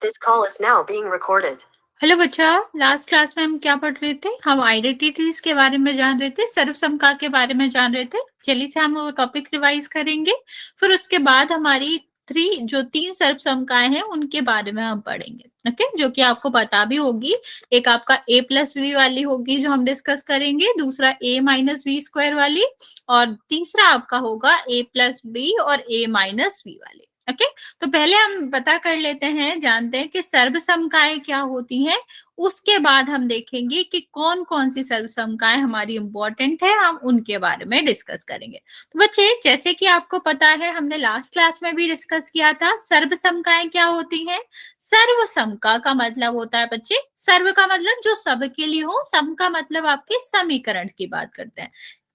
This call is now being recorded. Hello बच्चा, last class में हम क्या पढ़ रहे थे? हम आइडेंटिटीज के बारे में जान रहे थे, सर्वसमता के बारे में जान रहे थे। चलिए से हम वो टॉपिक रिवाइज करेंगे, फिर उसके बाद हमारी तीन सर्वसमताएं हैं उनके बारे में हम पढ़ेंगे। ओके, जो कि आपको पता भी होगी। एक आपका a प्लस वी वाली होगी जो हम डिस्कस करेंगे, दूसरा a माइनस वी स्क्वायर वाली, और तीसरा आपका होगा a प्लस बी और a माइनस वी वाली। ओके, तो पहले हम पता कर लेते हैं, जानते हैं कि सर्वसमताएं क्या होती हैं। उसके बाद हम देखेंगे कि कौन कौन सी सर्वसमताएं हमारी इंपॉर्टेंट है, हम उनके बारे में डिस्कस करेंगे। तो बच्चे, जैसे कि आपको पता है, हमने लास्ट क्लास में भी डिस्कस किया था, सर्वसमताएं क्या होती हैं। सर्वसमता का मतलब होता है बच्चे, सर्व का मतलब जो सबके लिए हो, सम का मतलब आपके समीकरण की बात करते हैं।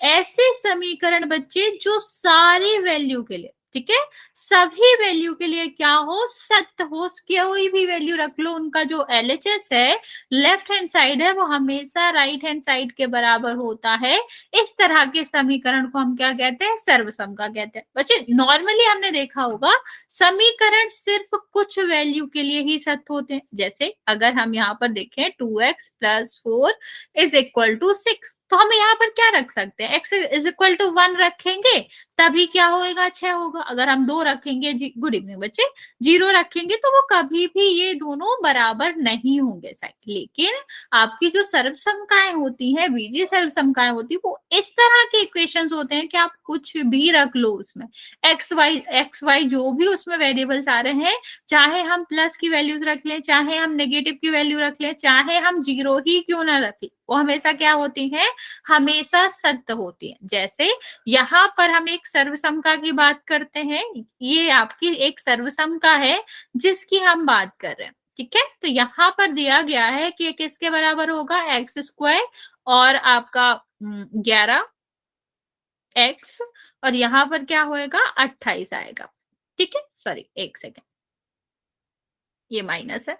ऐसे समीकरण बच्चे जो सारी वैल्यू के लिए, ठीक है, सभी वैल्यू के लिए क्या हो, सत्य हो। कोई भी वैल्यू रख लो, उनका जो एलएचएस है, लेफ्ट हैंड साइड है, वो हमेशा राइट हैंड साइड के बराबर होता है। इस तरह के समीकरण को हम क्या कहते हैं, सर्वसमता कहते हैं। बच्चे, नॉर्मली हमने देखा होगा समीकरण सिर्फ कुछ वैल्यू के लिए ही सत्य होते हैं। जैसे अगर हम यहाँ पर देखें 2x plus 4 is equal to 6, तो हम यहाँ पर क्या रख सकते हैं, x इज इक्वल टू 1 रखेंगे, तभी क्या होगा, 6 होगा। अगर हम 2 रखेंगे, गुड इवनिंग बच्चे, 0 रखेंगे तो वो कभी भी ये दोनों बराबर नहीं होंगे साइड। लेकिन आपकी जो सर्वसमताएं होती हैं, बीजीय सर्वसमताएं होती है, वो इस तरह के इक्वेशंस होते हैं कि आप कुछ भी रख लो उसमें, एक्स वाई जो भी उसमें वेरिएबल्स आ रहे हैं, चाहे हम प्लस की वैल्यूज रख लें, चाहे हम नेगेटिव की वैल्यू रख लें, चाहे हम 0 ही क्यों ना रखें, वो हमेशा क्या होती है, हमेशा सत्य होती है। जैसे यहाँ पर हम एक सर्वसमता की बात करते हैं, ये आपकी एक सर्वसमता है जिसकी हम बात कर रहे हैं। ठीक है, तो यहाँ पर दिया गया है कि किसके बराबर होगा, एक्स स्क्वायर और आपका 11x, और यहाँ पर क्या होएगा, 28 आएगा। ठीक है, सॉरी एक सेकेंड, ये माइनस है।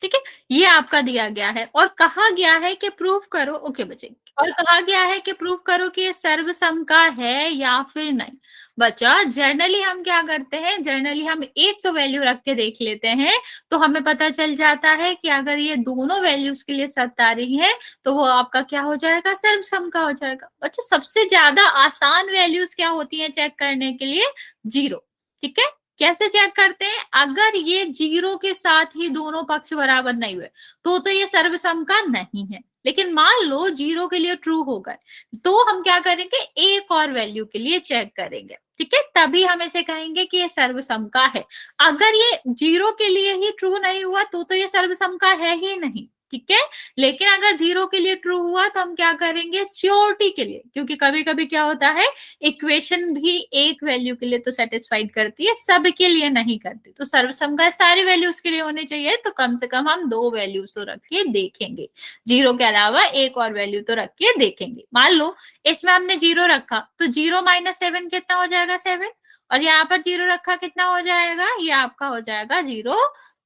ठीक है, ये आपका दिया गया है और कहा गया है कि प्रूव करो। ओके बच्चे, और कहा गया है कि प्रूव करो कि ये सर्वसमता है या फिर नहीं। बच्चा, जर्नली हम क्या करते हैं, जर्नली हम एक तो वैल्यू रख के देख लेते हैं, तो हमें पता चल जाता है कि अगर ये दोनों वैल्यूज के लिए सत्य आ रही है तो वो आपका क्या हो जाएगा, सर्वसमता हो जाएगा। बच्चा, सबसे ज्यादा आसान वैल्यूज क्या होती है चेक करने के लिए, 0। ठीक है, कैसे चेक करते हैं, अगर ये 0 के साथ ही दोनों पक्ष बराबर नहीं हुए तो ये सर्वसमता नहीं है। लेकिन मान लो 0 के लिए ट्रू हो गए, तो हम क्या करेंगे, एक और वैल्यू के लिए चेक करेंगे। ठीक है, तभी हम इसे कहेंगे कि ये सर्वसमता है। अगर ये 0 के लिए ही ट्रू नहीं हुआ तो ये सर्वसमता है ही नहीं। ठीक है, लेकिन अगर 0 के लिए ट्रू हुआ तो हम क्या करेंगे, श्योरिटी के लिए, क्योंकि कभी कभी क्या होता है, इक्वेशन भी एक वैल्यू के लिए तो सेटिस्फाइड करती है, सब के लिए नहीं करती। तो सर्वसमता सारी वैल्यूज के लिए होनी चाहिए, तो कम से कम हम 2 वैल्यूज तो रख के देखेंगे, 0 के अलावा एक और वैल्यू तो रख के देखेंगे। मान लो इसमें हमने 0 रखा तो 0 माइनस 7 कितना हो जाएगा, 7, और यहाँ पर 0 रखा, कितना हो जाएगा, ये आपका हो जाएगा 0,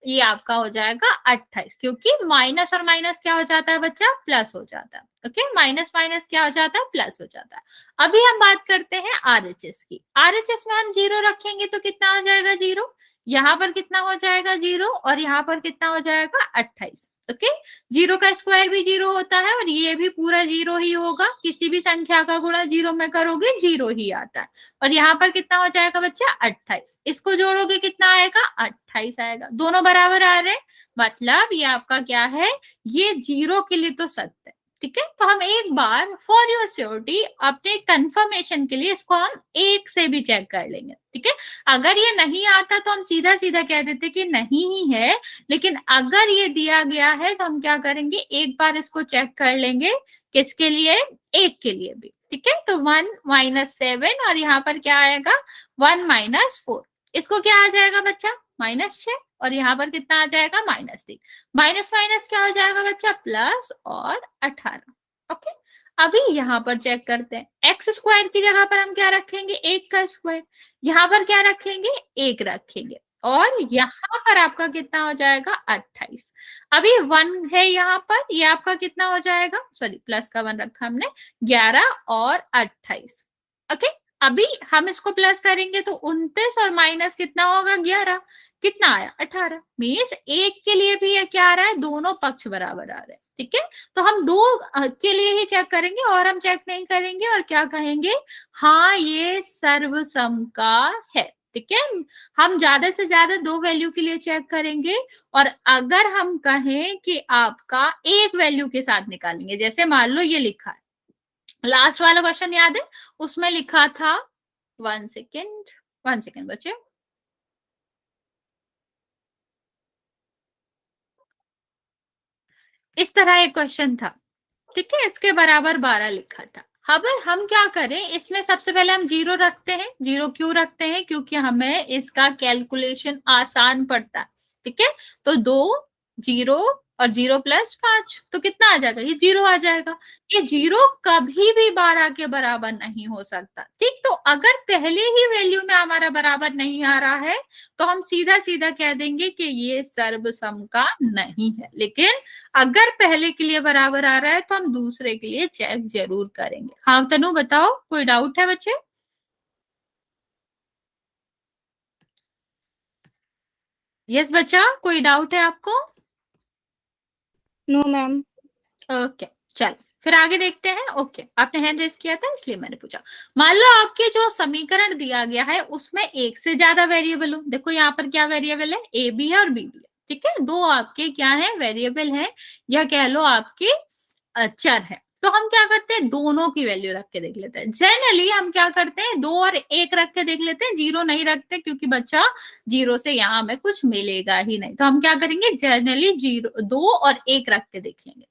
ये आपका हो जाएगा 28, क्योंकि माइनस और माइनस क्या हो जाता है बच्चा, प्लस हो जाता है। ओके, माइनस माइनस क्या हो जाता है, प्लस हो जाता है। अभी हम बात करते हैं आरएचएस की। आरएचएस में हम 0 रखेंगे तो कितना हो जाएगा, 0, यहाँ पर कितना हो जाएगा, 0, और यहाँ पर कितना हो जाएगा, 28। ओके, 0 का स्क्वायर भी 0 होता है और ये भी पूरा 0 ही होगा। किसी भी संख्या का गुणा 0 में करोगे 0 ही आता है। और यहाँ पर कितना हो जाएगा बच्चा, 28, इसको जोड़ोगे कितना आएगा, 28 आएगा। दोनों बराबर आ रहे हैं, मतलब ये आपका क्या है, ये 0 के लिए तो सत्य है। ठीक है, तो हम एक बार फॉर योर श्योरिटी, अपने कंफर्मेशन के लिए इसको हम एक से भी चेक कर लेंगे। ठीक है, अगर ये नहीं आता तो हम सीधा सीधा कह देते कि नहीं ही है, लेकिन अगर ये दिया गया है तो हम क्या करेंगे, एक बार इसको चेक कर लेंगे, किसके लिए, एक के लिए भी। ठीक है, तो 1 माइनस 7 और यहाँ पर क्या आएगा, 1 माइनस 4, इसको क्या आ जाएगा बच्चा, -6, और यहाँ पर कितना आ जाएगा, -3। माइनस माइनस क्या हो जाएगा बच्चा, प्लस और 18। ओके, अभी यहाँ पर चेक करते हैं, एक्स स्क्वायर की जगह पर हम क्या रखेंगे, 1 का स्क्वायर, यहाँ पर क्या रखेंगे, 1 रखेंगे, और यहाँ पर आपका कितना हो जाएगा, 28। अभी 1 है यहाँ पर, ये आपका कितना हो जाएगा, सॉरी प्लस का 1 रखा हमने, 11 और 28। ओके, अभी हम इसको प्लस करेंगे तो 29 और माइनस कितना होगा 11, कितना आया 18। मीन्स एक के लिए भी ये क्या आ रहा है, दोनों पक्ष बराबर आ रहे हैं। ठीक है, तो हम दो के लिए ही चेक करेंगे और हम चेक नहीं करेंगे, और क्या कहेंगे, हाँ ये सर्वसम का है। ठीक है, हम ज्यादा से ज्यादा दो वैल्यू के लिए चेक करेंगे, और अगर हम कहें कि आपका एक वैल्यू के साथ निकालेंगे, जैसे मान लो ये लिखा है, लास्ट वाला क्वेश्चन याद है, उसमें लिखा था, 1 सेकेंड, 1 सेकेंड बच्चे, इस तरह एक क्वेश्चन था। ठीक है, इसके बराबर 12 लिखा था। अब हम क्या करें, इसमें सबसे पहले हम जीरो रखते हैं। जीरो क्यों रखते हैं, क्योंकि हमें इसका कैलकुलेशन आसान पड़ता है। ठीक है, तो 2 जीरो और 0 + 5 तो कितना आ जाएगा, ये जीरो आ जाएगा। ये जीरो कभी भी 12 के बराबर नहीं हो सकता। ठीक, तो अगर पहले ही वैल्यू में हमारा बराबर नहीं आ रहा है तो हम सीधा सीधा कह देंगे कि ये सर्वसम का नहीं है। लेकिन अगर पहले के लिए बराबर आ रहा है तो हम दूसरे के लिए चेक जरूर करेंगे। हाँ तनु बताओ, कोई डाउट है बच्चे? यस बच्चा, कोई डाउट है आपको? No ma'am. ओके, चलो फिर आगे देखते हैं। ओके, आपने हैंड रेस किया था इसलिए मैंने पूछा। मान लो आपके जो समीकरण दिया गया है उसमें एक से ज्यादा वेरिएबल हो। देखो यहाँ पर क्या वेरिएबल है, ए भी है और बी भी है। ठीक है, दो आपके क्या है, वेरिएबल है, या कह लो आपके चर है। तो हम क्या करते हैं, दोनों की वैल्यू रख के देख लेते हैं। जनरली हम क्या करते हैं, 2 और 1 रख के देख लेते हैं, जीरो नहीं रखते, क्योंकि बच्चा जीरो से यहाँ हमें कुछ मिलेगा ही नहीं। तो हम क्या करेंगे, जनरली जीरो 2 और 1 रख के देख लेंगे।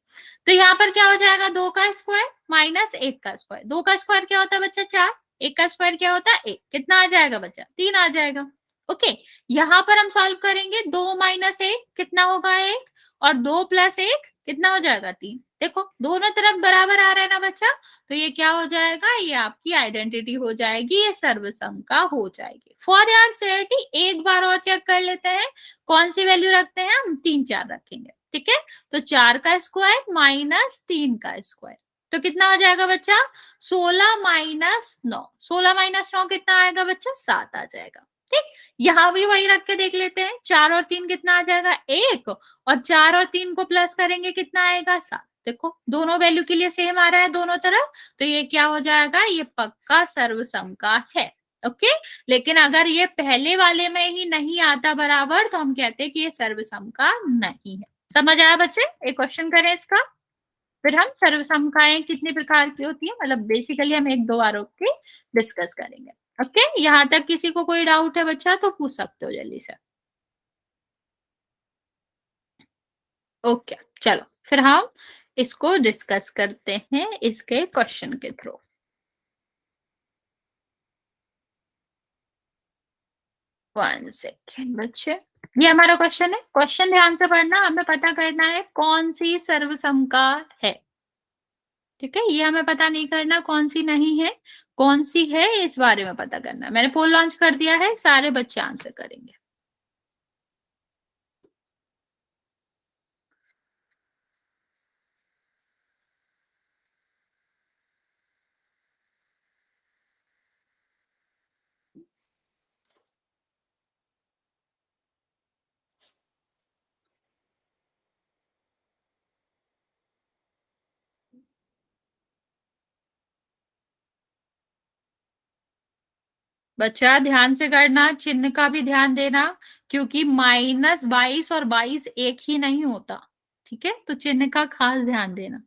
तो यहाँ पर क्या हो जाएगा, 2 का स्क्वायर माइनस 1 का स्क्वायर। 2 का स्क्वायर क्या होता है बच्चा, 4। 1 का स्क्वायर क्या होता है, 1। कितना आ जाएगा बच्चा, 3 आ जाएगा। ओके, यहाँ पर हम सॉल्व करेंगे, 2 माइनस 1 कितना होगा, 1, और 2 + 1 कितना हो जाएगा, 3। देखो दोनों तरफ बराबर आ रहा है ना बच्चा, तो ये क्या हो जाएगा, ये आपकी आइडेंटिटी हो जाएगी, ये सर्वसम का हो जाएगी। फॉर यार श्योरिटी एक बार और चेक कर लेते हैं, कौन सी वैल्यू रखते हैं हम, 3 4 रखेंगे। ठीक है, तो 4 का स्क्वायर माइनस 3 का स्क्वायर, तो कितना हो जाएगा बच्चा, 16 माइनस 9। 16 माइनस 9 कितना आएगा बच्चा, 7 आ जाएगा। ठीक, यहां भी वही रख के देख लेते हैं, 4 और 3 कितना आ जाएगा, 1, और 4 और 3 को प्लस करेंगे कितना आएगा, 7। देखो दोनों वैल्यू के लिए सेम आ रहा है दोनों तरफ, तो ये क्या हो जाएगा, ये पक्का सर्वसम का है। ओके, लेकिन अगर ये पहले वाले में ही नहीं आता बराबर तो हम कहते हैं कि ये सर्वसम का नहीं है। समझ आया बच्चे? एक क्वेश्चन करें इसका, फिर हम सर्वसमताएं कितनी प्रकार की होती है, मतलब बेसिकली हम एक दो बारों के डिस्कस करेंगे। ओके, यहाँ तक किसी को कोई डाउट है बच्चा तो पूछ सकते हो जल्दी से। ओके, चलो फिर हम इसको डिस्कस करते हैं इसके क्वेश्चन के थ्रू। 1 सेकेंड बच्चे, ये हमारा क्वेश्चन है। क्वेश्चन ध्यान से पढ़ना, हमें पता करना है कौन सी सर्वसम का है। ठीक है, ये हमें पता नहीं करना कौन सी नहीं है, कौन सी है इस बारे में पता करना है। मैंने पोल लॉन्च कर दिया है, सारे बच्चे आंसर करेंगे। बच्चा ध्यान से करना, चिन्ह का भी ध्यान देना, क्योंकि -22 और 22 एक ही नहीं होता। ठीक है, तो चिन्ह का खास ध्यान देना।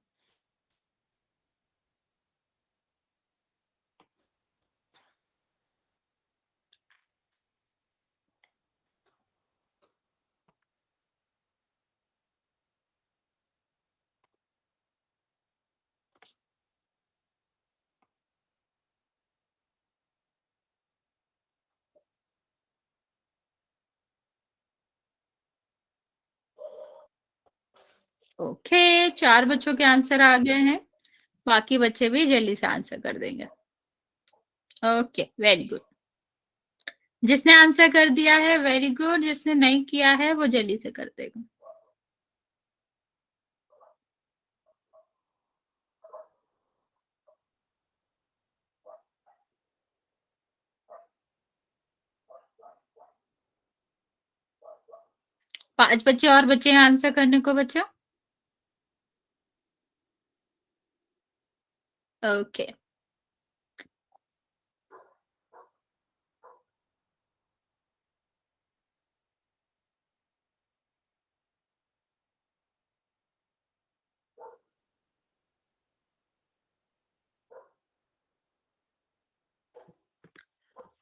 ओके, 4 बच्चों के आंसर आ गए हैं, बाकी बच्चे भी जल्दी से आंसर कर देंगे। Okay, very good. जिसने आंसर कर दिया है वेरी गुड, जिसने नहीं किया है वो जल्दी से कर देगा। 5 बच्चे और बच्चे हैं आंसर करने को बच्चा। ओके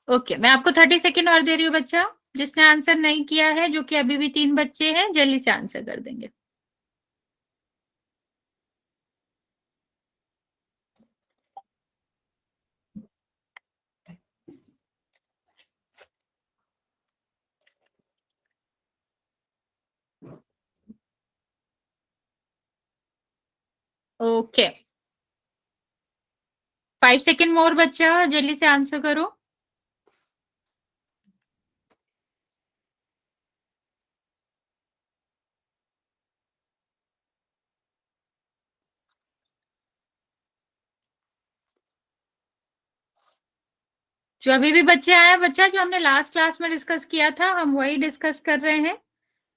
ओके, मैं आपको 30 सेकेंड और दे रही हूँ बच्चा। जिसने आंसर नहीं किया है, जो कि अभी भी 3 बच्चे हैं, जल्दी से आंसर कर देंगे। ओके 5 सेकेंड मोर बच्चा, जल्दी से आंसर करो। जो अभी भी बच्चे आए बच्चा, जो हमने लास्ट क्लास में डिस्कस किया था, हम वही डिस्कस कर रहे हैं,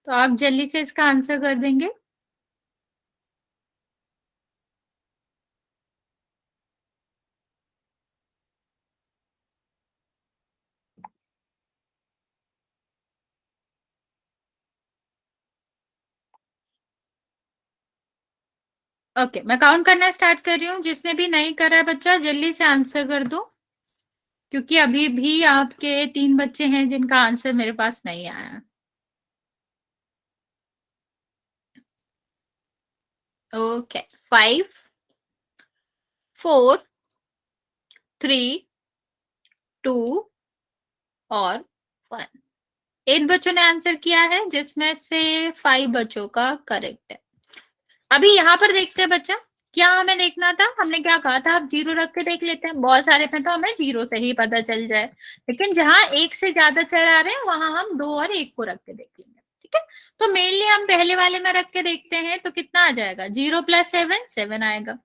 तो आप जल्दी से इसका आंसर कर देंगे। ओके मैं काउंट करना स्टार्ट कर रही हूँ। जिसने भी नहीं करा है बच्चा, जल्दी से आंसर कर दो, क्योंकि अभी भी आपके 3 बच्चे हैं जिनका आंसर मेरे पास नहीं आया है। ओके 5 4 3 2 और 1। 8 बच्चों ने आंसर किया है, जिसमें से 5 बच्चों का करेक्ट है। अभी यहाँ पर देखते हैं बच्चा, क्या हमें देखना था, हमने क्या कहा था, आप 0 रख के देख लेते हैं। बहुत सारे थे तो हमें 0 से ही पता चल जाए, लेकिन जहां 1 से ज्यादा चर आ रहे हैं वहां हम 2 और 1 को रख के देख लेंगे। ठीक है, तो मेनली हम पहले वाले में रख के देखते हैं, तो कितना आ जाएगा, 0 + 7 7 आएगा,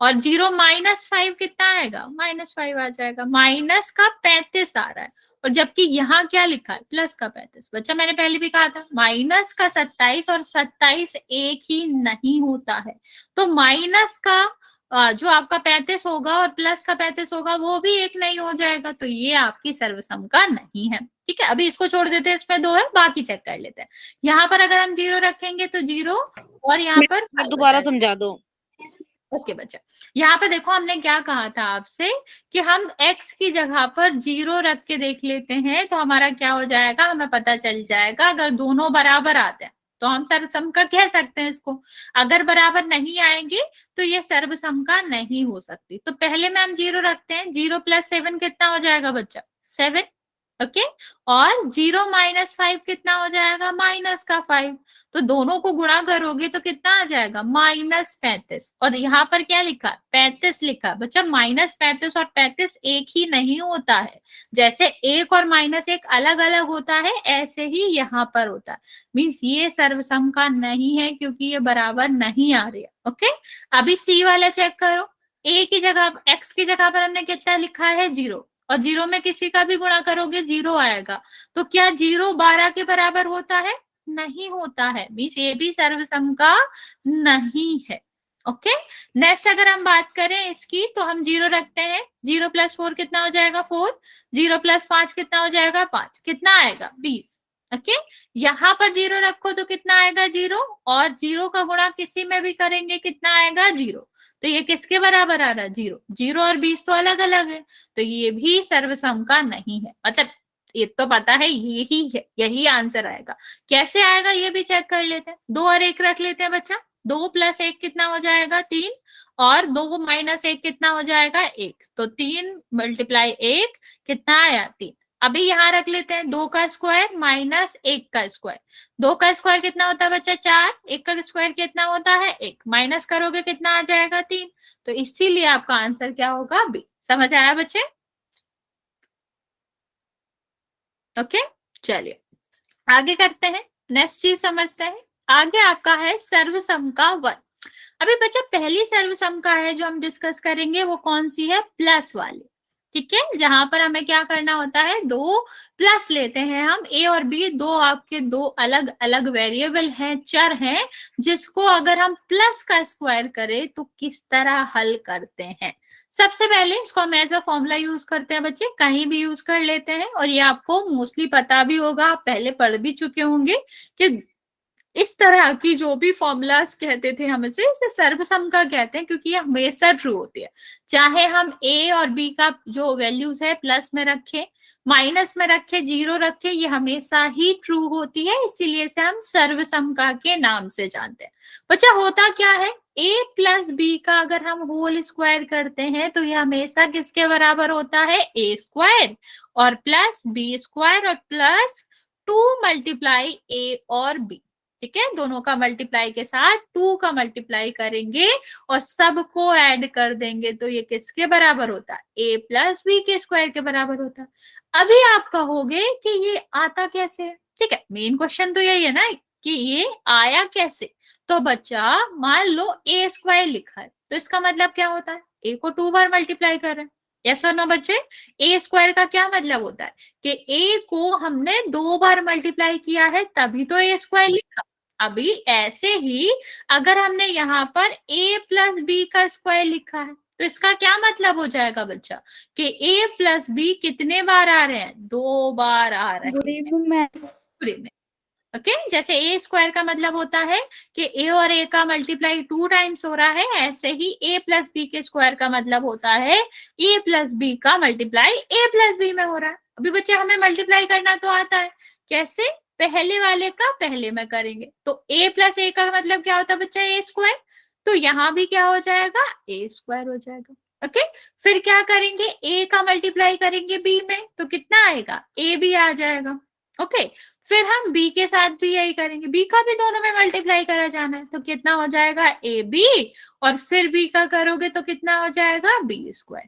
और 0 - 5 कितना आएगा, -5 आ जाएगा। माइनस का 35 आ रहा है, और जबकि यहाँ क्या लिखा है, प्लस का 35। बच्चा मैंने पहले भी कहा था, माइनस का 27 और 27 एक ही नहीं होता है। तो माइनस का जो आपका 35 होगा और प्लस का 35 होगा, वो भी एक नहीं हो जाएगा, तो ये आपकी सर्वसम का नहीं है। ठीक है, अभी इसको छोड़ देते हैं, इसमें 2 है, बाकी चेक कर लेते हैं। यहाँ पर अगर हम 0 रखेंगे तो 0, और यहाँ पर दोबारा समझा दो। ओके बच्चा, यहाँ पे देखो हमने क्या कहा था आपसे, कि हम x की जगह पर 0 रख के देख लेते हैं, तो हमारा क्या हो जाएगा, हमें पता चल जाएगा। अगर दोनों बराबर आते हैं तो हम सर्वसम का कह सकते हैं इसको। अगर बराबर नहीं आएंगे तो ये सर्वसम का नहीं हो सकती। तो पहले में हम 0 रखते हैं, 0 + 7 कितना हो जाएगा बच्चा, 7। ओके, और 0 - 5 कितना हो जाएगा, माइनस का 5। तो दोनों को गुणा करोगे तो कितना आ जाएगा, -35। और यहाँ पर क्या लिखा, 35 लिखा। बच्चा -35 और 35 एक ही नहीं होता है। जैसे 1 और -1 अलग अलग होता है, ऐसे ही यहाँ पर होता है। मीन्स ये सर्वसम का नहीं है, क्योंकि ये बराबर नहीं आ रही है। ओके, अभी सी वाला चेक करो। ए की जगह, एक्स की जगह पर हमने कितना लिखा है, 0, और 0 में किसी का भी गुणा करोगे 0 आएगा। तो क्या 0 12 के बराबर होता है, नहीं होता है। मीन्स ये भी सर्वसम का नहीं है। ओके, नेक्स्ट अगर हम बात करें इसकी, तो हम 0 रखते हैं, 0 + 4 कितना हो जाएगा, 4। 0 + 5 कितना हो जाएगा, 5। कितना आएगा, 20। ओके, यहाँ पर 0 रखो तो कितना आएगा, 0, और 0 का गुणा किसी में भी करेंगे कितना आएगा, 0। तो ये किसके बराबर आ रहा है, 0। 0 और 20 तो अलग अलग है, तो ये भी सर्वसम का नहीं है। मतलब ये तो पता है, यही है, यही आंसर आएगा। कैसे आएगा ये भी चेक कर लेते हैं। 2 और 1 रख लेते हैं बच्चा। 2 + 1 कितना हो जाएगा, 3, और 2 - 1 कितना हो जाएगा, 1। तो 3 × 1 कितना आया, 3। अभी यहाँ रख लेते हैं, 2 का स्क्वायर -1 का स्क्वायर। 2 का स्क्वायर कितना होता है बच्चा, 4। 1 का स्क्वायर कितना होता है, 1। माइनस करोगे कितना आ जाएगा, 3। तो इसीलिए आपका आंसर क्या होगा, बी। समझ आया बच्चे। ओके, चलिए आगे करते हैं, नेक्स्ट चीज समझते हैं। आगे आपका है सर्वसम का वर्ग। अभी बच्चा पहली सर्वसम का है जो हम डिस्कस करेंगे, वो कौन सी है, प्लस वाली। ठीक है, जहां पर हमें क्या करना होता है, दो प्लस लेते हैं हम, ए और बी दो आपके दो अलग अलग वेरिएबल हैं, चर हैं, जिसको अगर हम प्लस का स्क्वायर करें तो किस तरह हल करते हैं। सबसे पहले इसको हम एज अ फॉर्मूला यूज करते हैं बच्चे, कहीं भी यूज कर लेते हैं, और ये आपको मोस्टली पता भी होगा, आप पहले पढ़ भी चुके होंगे कि इस तरह की जो भी फॉर्मूलाज कहते थे हम इसे सर्वसम का कहते हैं, क्योंकि ये हमेशा ट्रू होती है, चाहे हम ए और बी का जो वैल्यूज है प्लस में रखें, माइनस में रखे, जीरो रखे, ये हमेशा ही ट्रू होती है, इसीलिए इसे हम सर्वसमका के नाम से जानते हैं। बच्चा होता क्या है, ए प्लस बी का अगर हम होल स्क्वायर करते हैं तो ये हमेशा किसके बराबर होता है, ए स्क्वायर और प्लस बी स्क्वायर और प्लस 2 मल्टीप्लाई ए और बी। ठीक है, दोनों का मल्टीप्लाई के साथ 2 का मल्टीप्लाई करेंगे और सबको ऐड कर देंगे तो ये किसके बराबर होता है, ए प्लस बी के स्क्वायर के बराबर होता है। अभी आप कहोगे कि ये आता कैसे है, ठीक है, मेन क्वेश्चन तो यही है ना कि ये आया कैसे। तो बच्चा मान लो ए स्क्वायर लिखा है, तो इसका मतलब क्या होता है, ए को 2 बार मल्टीप्लाई कर रहे हैं, यस और नो बच्चे। ए स्क्वायर का क्या मतलब होता है कि ए को हमने 2 बार मल्टीप्लाई किया है तभी तो ए स्क्वायर लिखा। अभी ऐसे ही अगर हमने यहाँ पर a प्लस बी का स्क्वायर लिखा है तो इसका क्या मतलब हो जाएगा बच्चा कि a प्लस बी कितने बार आ रहे हैं, 2 बार आ रहे गुड हैं इवनिंग मैम। पूरे में। ओके, जैसे ए स्क्वायर का मतलब होता है कि ए और ए का मल्टीप्लाई 2 टाइम्स हो रहा है, ऐसे ही ए प्लस बी के स्क्वायर का मतलब होता है ए प्लस बी का मल्टीप्लाई ए प्लस बी में हो रहा है। अभी बच्चे हमें मल्टीप्लाई करना तो आता है, कैसे, पहले वाले का पहले में करेंगे, तो ए प्लस ए का मतलब क्या होता है बच्चा, ए स्क्वायर, तो यहाँ भी क्या हो जाएगा, ए स्क्वायर हो जाएगा। ओके, फिर क्या करेंगे, ए का मल्टीप्लाई करेंगे बी में तो कितना आएगा, ए बी आ जाएगा। ओके, फिर हम बी के साथ भी यही करेंगे, बी का भी दोनों में मल्टीप्लाई करा जाना है तो कितना हो जाएगा, ए बी, और फिर बी का करोगे तो कितना हो जाएगा, बी स्क्वायर।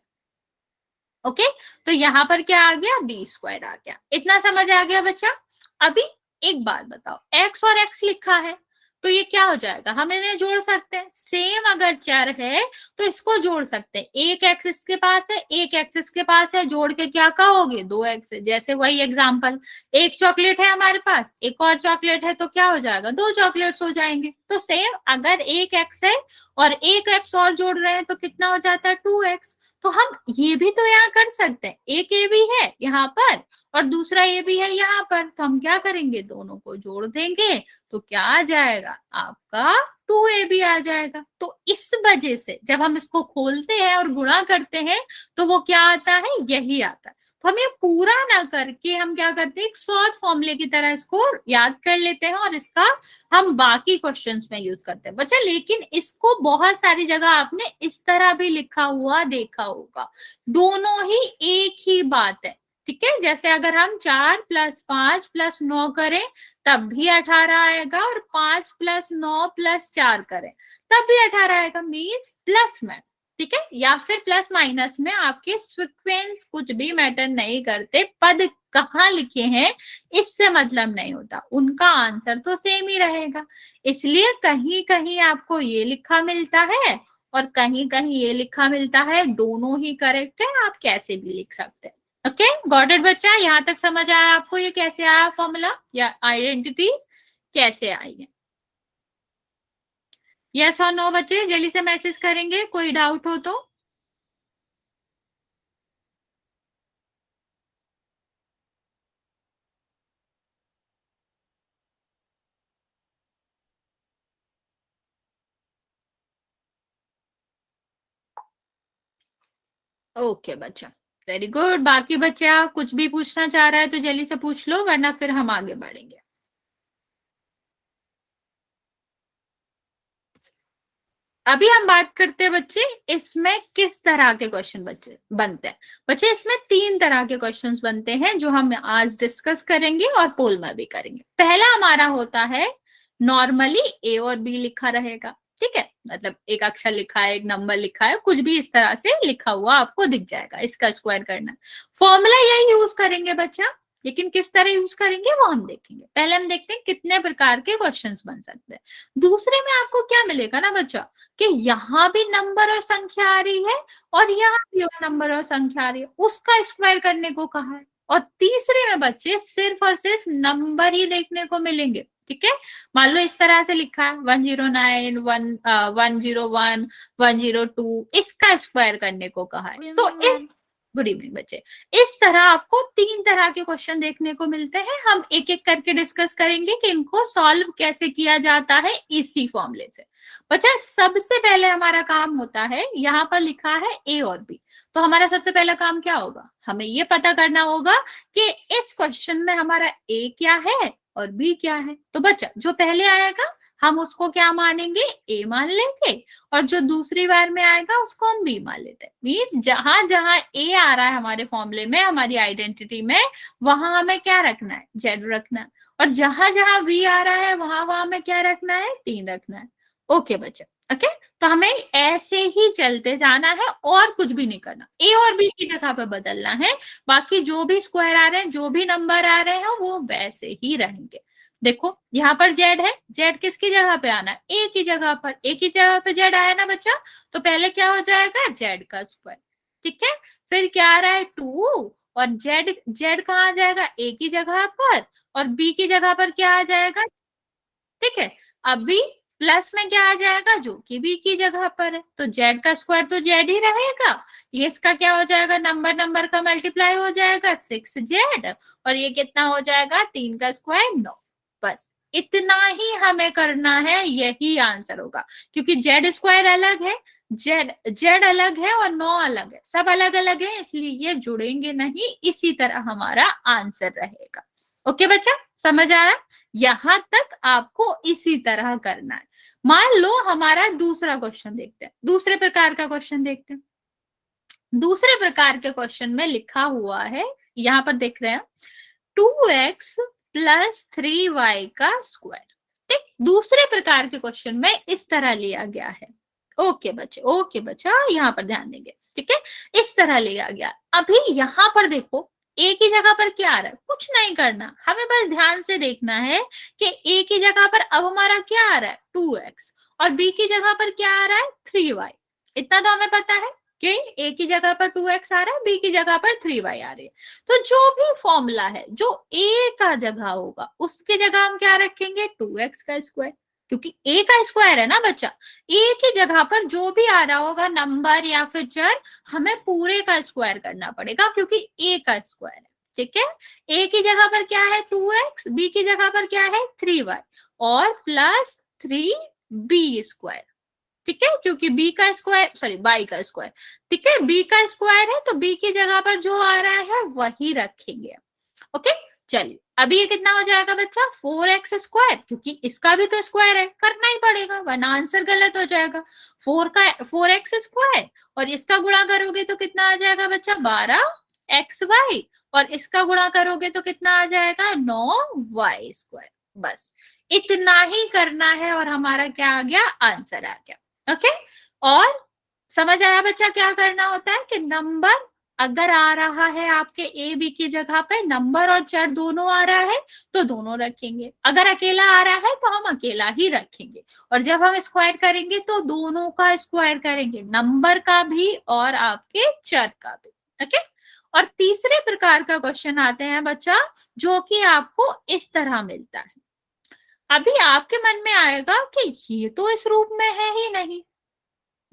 ओके, तो यहां पर क्या आ गया, बी स्क्वायर आ गया। इतना समझ आ गया बच्चा। अभी एक बात बताओ, एक्स और एक्स लिखा है तो ये क्या हो जाएगा, हम इन्हें जोड़ सकते हैं, सेम अगर चर है तो इसको जोड़ सकते हैं, एक एक्स इसके पास है एक एक्स इसके पास है, जोड़ के क्या कहोगे, 2x। जैसे वही एग्जांपल, एक चॉकलेट है हमारे पास, एक और चॉकलेट है तो क्या हो जाएगा, 2 चॉकलेट्स हो जाएंगे। तो सेम अगर एक एक्स है और एक एक्स और जोड़ रहे हैं तो कितना हो जाता है, 2x। तो हम ये भी तो यहाँ कर सकते हैं, एक ए भी है यहाँ पर और दूसरा ए भी है यहाँ पर, तो हम क्या करेंगे, दोनों को जोड़ देंगे तो क्या आ जाएगा, आपका 2a भी आ जाएगा। तो इस वजह से जब हम इसको खोलते हैं और गुणा करते हैं तो वो क्या आता है, यही आता है। तो हम ये पूरा ना करके हम क्या करते हैं, एक शॉर्ट फॉर्मूले की तरह इसको याद कर लेते हैं और इसका हम बाकी क्वेश्चंस में यूज करते हैं बच्चा। लेकिन इसको बहुत सारी जगह आपने इस तरह भी लिखा हुआ देखा होगा, दोनों ही एक ही बात है। ठीक है, जैसे अगर हम 4 + 5 + 9 करें तब भी 18 आएगा, और 5 + 9 + 4 करें तब भी 18 आएगा, मीन्स प्लस में। ठीक है, या फिर प्लस माइनस में, आपके सीक्वेंस कुछ भी मैटर नहीं करते, पद कहाँ लिखे हैं इससे मतलब नहीं होता, उनका आंसर तो सेम ही रहेगा। इसलिए कहीं कहीं आपको ये लिखा मिलता है और कहीं कहीं ये लिखा मिलता है, दोनों ही करेक्ट है, आप कैसे भी लिख सकते हैं। ओके, गॉट इट बच्चा, यहां तक समझ आया आपको ये कैसे आया फॉर्मूला या आइडेंटिटी कैसे आई है। यस और नो बच्चे जल्दी से मैसेज करेंगे, कोई डाउट हो तो। ओके बच्चा, वेरी गुड। बाकी बच्चे आप कुछ भी पूछना चाह रहा है तो जल्दी से पूछ लो, वरना फिर हम आगे बढ़ेंगे। अभी हम बात करते हैं बच्चे इसमें किस तरह के क्वेश्चन बच्चे बनते हैं। बच्चे इसमें 3 तरह के क्वेश्चंस बनते हैं जो हम आज डिस्कस करेंगे और पोल में भी करेंगे। पहला हमारा होता है नॉर्मली ए और बी लिखा रहेगा, ठीक है, मतलब एक अक्षर लिखा है, एक नंबर लिखा है, कुछ भी इस तरह से लिखा हुआ आपको दिख जाएगा, इसका स्क्वायर करना। फॉर्मूला यही यूज करेंगे बच्चा, लेकिन किस तरह यूज करेंगे वो हम देखेंगे। पहले हम देखते हैं कितने प्रकार के क्वेश्चंस बन सकते हैं। दूसरे में आपको क्या मिलेगा ना बच्चा, कि यहाँ भी नंबर और संख्या आ रही है और यहाँ भी नंबर और संख्या आ रही है, उसका स्क्वायर करने को कहा है। और तीसरे में बच्चे सिर्फ और सिर्फ नंबर ही देखने को मिलेंगे। ठीक है, मान लो इस तरह से लिखा है 109 101 102, इसका स्क्वायर करने को कहा है। तो इस गुड इवनिंग बच्चे, इस तरह आपको 3 तरह के क्वेश्चन देखने को मिलते हैं। हम एक एक करके डिस्कस करेंगे कि इनको सॉल्व कैसे किया जाता है इसी फॉर्मूले से। बच्चा सबसे पहले हमारा काम होता है, यहाँ पर लिखा है ए और बी, तो हमारा सबसे पहला काम क्या होगा, हमें ये पता करना होगा कि इस क्वेश्चन में हमारा ए क्या है और बी क्या है। तो बच्चा जो पहले आएगा हम उसको क्या मानेंगे, ए मान लेंगे, और जो दूसरी बार में आएगा उसको हम बी मान लेते हैं। मीन्स जहां जहां ए आ रहा है हमारे फॉर्मूले में, हमारी आइडेंटिटी में, वहां हमें क्या रखना है, जेड रखना है, और जहां जहां बी आ रहा है वहां वहां हमें क्या रखना है, 3 रखना है। ओके बच्चा, ओके, तो हमें ऐसे ही चलते जाना है और कुछ भी नहीं करना, ए और बी की जगह पे बदलना है, बाकी जो भी स्क्वायर आ रहे हैं, जो भी नंबर आ रहे हैं वो वैसे ही रहेंगे। देखो यहाँ पर जेड है, जेड किसकी जगह पे आना है, ए की जगह पर, ए की जगह पे जेड आया ना बच्चा, तो पहले क्या हो जाएगा, जेड का स्क्वायर। ठीक है, फिर क्या आ रहा है 2, और जेड जेड कहाँ आ जाएगा, ए की जगह पर, और बी की जगह पर क्या आ जाएगा। ठीक है, अभी प्लस में क्या आ जाएगा, जो कि बी की जगह पर है, तो जेड का स्क्वायर तो जेड ही रहेगा। ये इसका क्या हो जाएगा, नंबर नंबर का मल्टीप्लाई हो जाएगा 6z, और ये कितना हो जाएगा, 3 का स्क्वायर 9। बस इतना ही हमें करना है, यही आंसर होगा, क्योंकि जेड स्क्वायर अलग है, जेड जेड अलग है और 9 अलग है, सब अलग अलग है, इसलिए ये जुड़ेंगे नहीं, इसी तरह हमारा आंसर रहेगा। ओके बच्चा, समझ आ रहा, यहां तक आपको इसी तरह करना है। मान लो हमारा दूसरा क्वेश्चन देखते हैं, दूसरे प्रकार का क्वेश्चन देखते हैं। दूसरे प्रकार के क्वेश्चन में लिखा हुआ है, यहां पर देख रहे हैं 2x प्लस 3y का स्क्वायर। ठीक, दूसरे प्रकार के क्वेश्चन में इस तरह लिया गया है। ओके बच्चे, ओके बच्चा, यहाँ पर ध्यान देंगे। ठीक है, इस तरह लिया गया। अभी यहाँ पर देखो ए की जगह पर क्या आ रहा है, कुछ नहीं करना, हमें बस ध्यान से देखना है कि ए की जगह पर अब हमारा क्या आ रहा है, 2x, और बी की जगह पर क्या आ रहा है, 3y। इतना तो हमें पता है कि ए की जगह पर 2x आ रहा है, बी की जगह पर 3y आ रही है। तो जो भी फॉर्मूला है जो ए का जगह होगा उसकी जगह हम क्या रखेंगे, 2x का स्क्वायर, क्योंकि ए का स्क्वायर है ना बच्चा। ए की जगह पर जो भी आ रहा होगा नंबर या फिर चर, हमें पूरे का स्क्वायर करना पड़ेगा, क्योंकि ए का स्क्वायर है। ठीक है, ए की जगह पर क्या है 2x, बी की जगह पर क्या है 3y, और प्लस 3b स्क्वायर। ठीक है, क्योंकि बी का स्क्वायर, सॉरी बाई का स्क्वायर। ठीक है, बी का स्क्वायर है तो बी की जगह पर जो आ रहा है वही रखेंगे। ओके, चलिए अभी ये कितना हो जाएगा बच्चा, 4x स्क्वायर, क्योंकि इसका भी तो स्क्वायर है, करना ही पड़ेगा वरना आंसर गलत हो जाएगा। 4x स्क्वायर, और इसका गुणा करोगे तो कितना आ जाएगा बच्चा, 12xy, और इसका गुणा करोगे तो कितना आ जाएगा, 9y स्क्वायर। बस इतना ही करना है और हमारा क्या आ गया, आंसर आ गया। ओके, और समझ आया बच्चा क्या करना होता है, कि नंबर अगर आ रहा है आपके ए बी की जगह पे, नंबर और चर दोनों आ रहा है तो दोनों रखेंगे, अगर अकेला आ रहा है तो हम अकेला ही रखेंगे, और जब हम स्क्वायर करेंगे तो दोनों का स्क्वायर करेंगे, नंबर का भी और आपके चर का भी। ओके, और तीसरे प्रकार का क्वेश्चन आते हैं बच्चा, जो कि आपको इस तरह मिलता है। अभी आपके मन में आएगा कि ये तो इस रूप में है ही नहीं,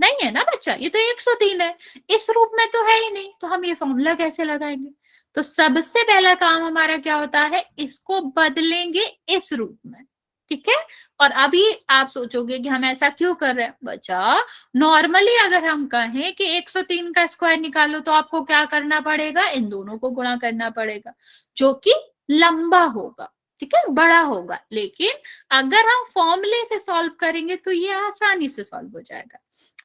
नहीं है ना बच्चा, ये तो 103 है, इस रूप में तो है ही नहीं, तो हम ये फॉर्मूला कैसे लगाएंगे। तो सबसे पहला काम हमारा क्या होता है, इसको बदलेंगे इस रूप में। ठीक है, और अभी आप सोचोगे कि हम ऐसा क्यों कर रहे हैं बच्चा, नॉर्मली अगर हम कहें कि 103 का स्क्वायर निकालो तो आपको क्या करना पड़ेगा, इन दोनों को गुणा करना पड़ेगा, जो कि लंबा होगा। ठीक है, बड़ा होगा, लेकिन अगर हम फॉर्मूले से सॉल्व करेंगे तो ये आसानी से सॉल्व हो जाएगा।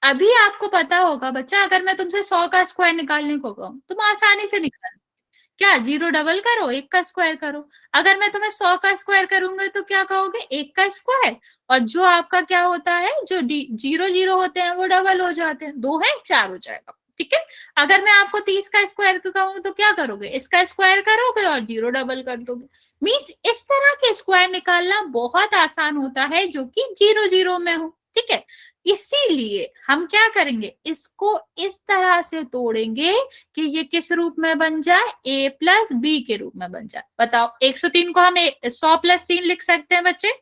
अभी आपको पता होगा बच्चा, अगर मैं तुमसे 100 का स्क्वायर निकालने को कहूँ तुम आसानी से निकाल, क्या 0 डबल करो, 1 का स्क्वायर करो। अगर मैं तुम्हें 100 का स्क्वायर करूंगा तो क्या कहोगे, 1 का स्क्वायर, और जो आपका क्या होता है, जो 0 0 होते हैं वो डबल हो जाते हैं, 2 है 4 हो जाएगा। ठीक है। अगर मैं आपको 30 का स्क्वायर कहूँ तो क्या करोगे, इसका स्क्वायर करोगे और 0 डबल कर दोगे। मीन्स इस तरह के स्क्वायर निकालना बहुत आसान होता है जो कि 0 0 में हो। ठीक है, इसीलिए हम क्या करेंगे, इसको इस तरह से तोड़ेंगे कि ये किस रूप में बन जाए, a प्लस बी के रूप में बन जाए। बताओ 103 को हम 100 प्लस 3 लिख सकते हैं बच्चे,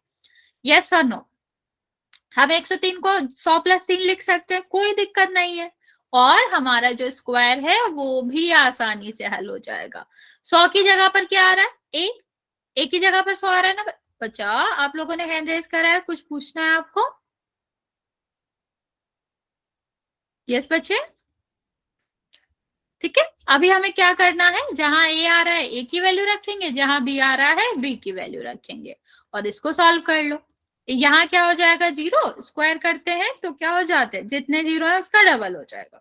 यस और नो? हम 103 को 100 प्लस 3 लिख सकते हैं, कोई दिक्कत नहीं है। और हमारा जो स्क्वायर है वो भी आसानी से हल हो जाएगा। 100 की जगह पर क्या आ रहा है, ए की जगह पर 100 आ रहा है ना बच्चा। आप लोगों ने हैंड रेज करा है, कुछ पूछना है आपको? यस बच्चे, ठीक है। अभी हमें क्या करना है, जहां ए आ रहा है ए की वैल्यू रखेंगे, जहां बी आ रहा है बी की वैल्यू रखेंगे और इसको सॉल्व कर लो। यहाँ क्या हो जाएगा, 0 स्क्वायर करते हैं तो क्या हो जाते हैं, जितने 0 है उसका डबल हो जाएगा।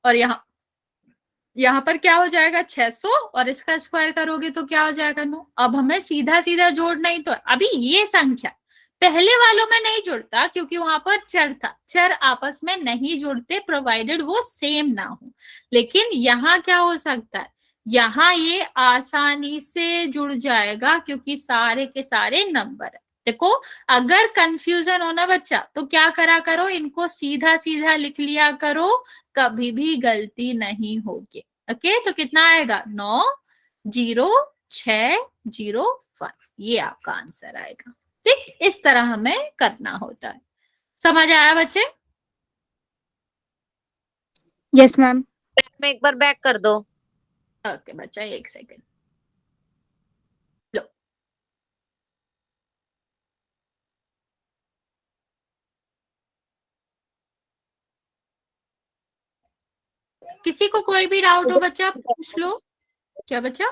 और यहाँ पर क्या हो जाएगा 600 और इसका स्क्वायर करोगे तो क्या हो जाएगा 9। अब हमें सीधा सीधा जोड़ना ही तो है। अभी ये संख्या पहले वालों में नहीं जुड़ता क्योंकि वहां पर चर था, चर आपस में नहीं जुड़ते प्रोवाइडेड वो सेम ना हो। लेकिन यहाँ क्या हो सकता है, यहाँ ये आसानी से जुड़ जाएगा क्योंकि सारे के सारे नंबर है। देखो अगर कंफ्यूजन हो ना बच्चा तो क्या करा करो, इनको सीधा सीधा लिख लिया करो, कभी भी गलती नहीं होगी। ओके, तो कितना आएगा 90605, ये आपका आंसर आएगा। ठीक, इस तरह हमें करना होता है। समझ आया बच्चे? Yes ma'am. में एक बार बैक कर दो। ओके बच्चा, एक सेकेंड लो। किसी को कोई भी डाउट हो बच्चा पूछ लो। क्या बच्चा,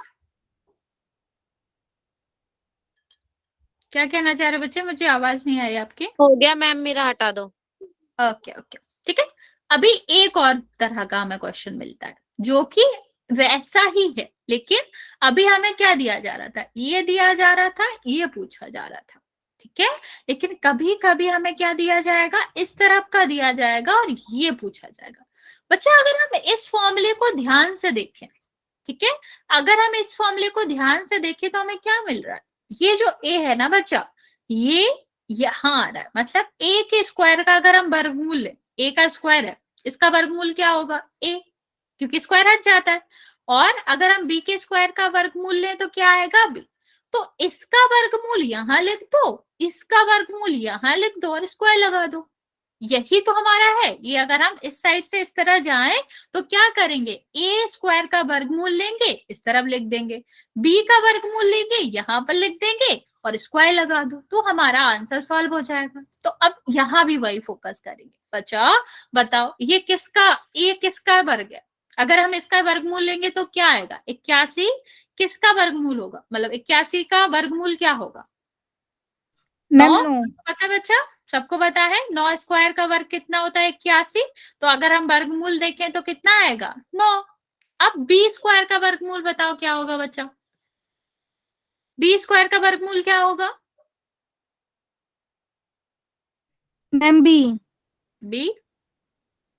क्या कहना चाह रहे बच्चे, मुझे आवाज नहीं आई आपकी। हो गया मैम, मेरा हटा दो। ओके ओके, ठीक है। अभी एक और तरह का हमें क्वेश्चन मिलता है जो कि वैसा ही है, लेकिन अभी हमें क्या दिया जा रहा था, ये दिया जा रहा था, ये पूछा जा रहा था। ठीक है, लेकिन कभी कभी हमें क्या दिया जाएगा, इस तरफ का दिया जाएगा और ये पूछा जाएगा। बच्चा अगर हम इस फॉर्मूले को ध्यान से देखें, ठीक है, अगर हम इस फॉर्मूले को ध्यान से देखें तो हमें क्या मिल रहा है, ये जो ए है ना बच्चा, ये यहां आ रहा है। मतलब ए के स्क्वायर का अगर हम वर्गमूल लें, ए का स्क्वायर है, इसका वर्गमूल क्या होगा ए, क्योंकि स्क्वायर हट जाता है। और अगर हम बी के स्क्वायर का वर्गमूल लें तो क्या आएगा बी। तो इसका वर्गमूल यहां लिख दो, इसका वर्गमूल यहां लिख दो और स्क्वायर लगा दो। यही तो हमारा है ये। अगर हम इस साइड से इस तरह जाएं तो क्या करेंगे, ए स्क्वायर का वर्गमूल लेंगे, इस तरफ लिख देंगे, बी का वर्गमूल लेंगे, यहां पर लिख देंगे और स्क्वायर लगा दो, तो हमारा आंसर सॉल्व हो जाएगा। तो अब यहां भी वही फोकस करेंगे। बच्चा बताओ ये किसका वर्ग है, अगर हम इसका वर्गमूल लेंगे तो क्या आएगा 81, किसका वर्गमूल होगा, मतलब 81 का वर्गमूल क्या होगा, मैम 9। 9। पता है बच्चा, सबको पता है 9 स्क्वायर का वर्ग कितना होता है 81। तो अगर हम वर्गमूल देखें तो कितना आएगा 9। अब बी स्क्वायर का वर्गमूल बताओ क्या होगा बच्चा, बी स्क्वायर का वर्गमूल क्या होगा, मैम बी। बी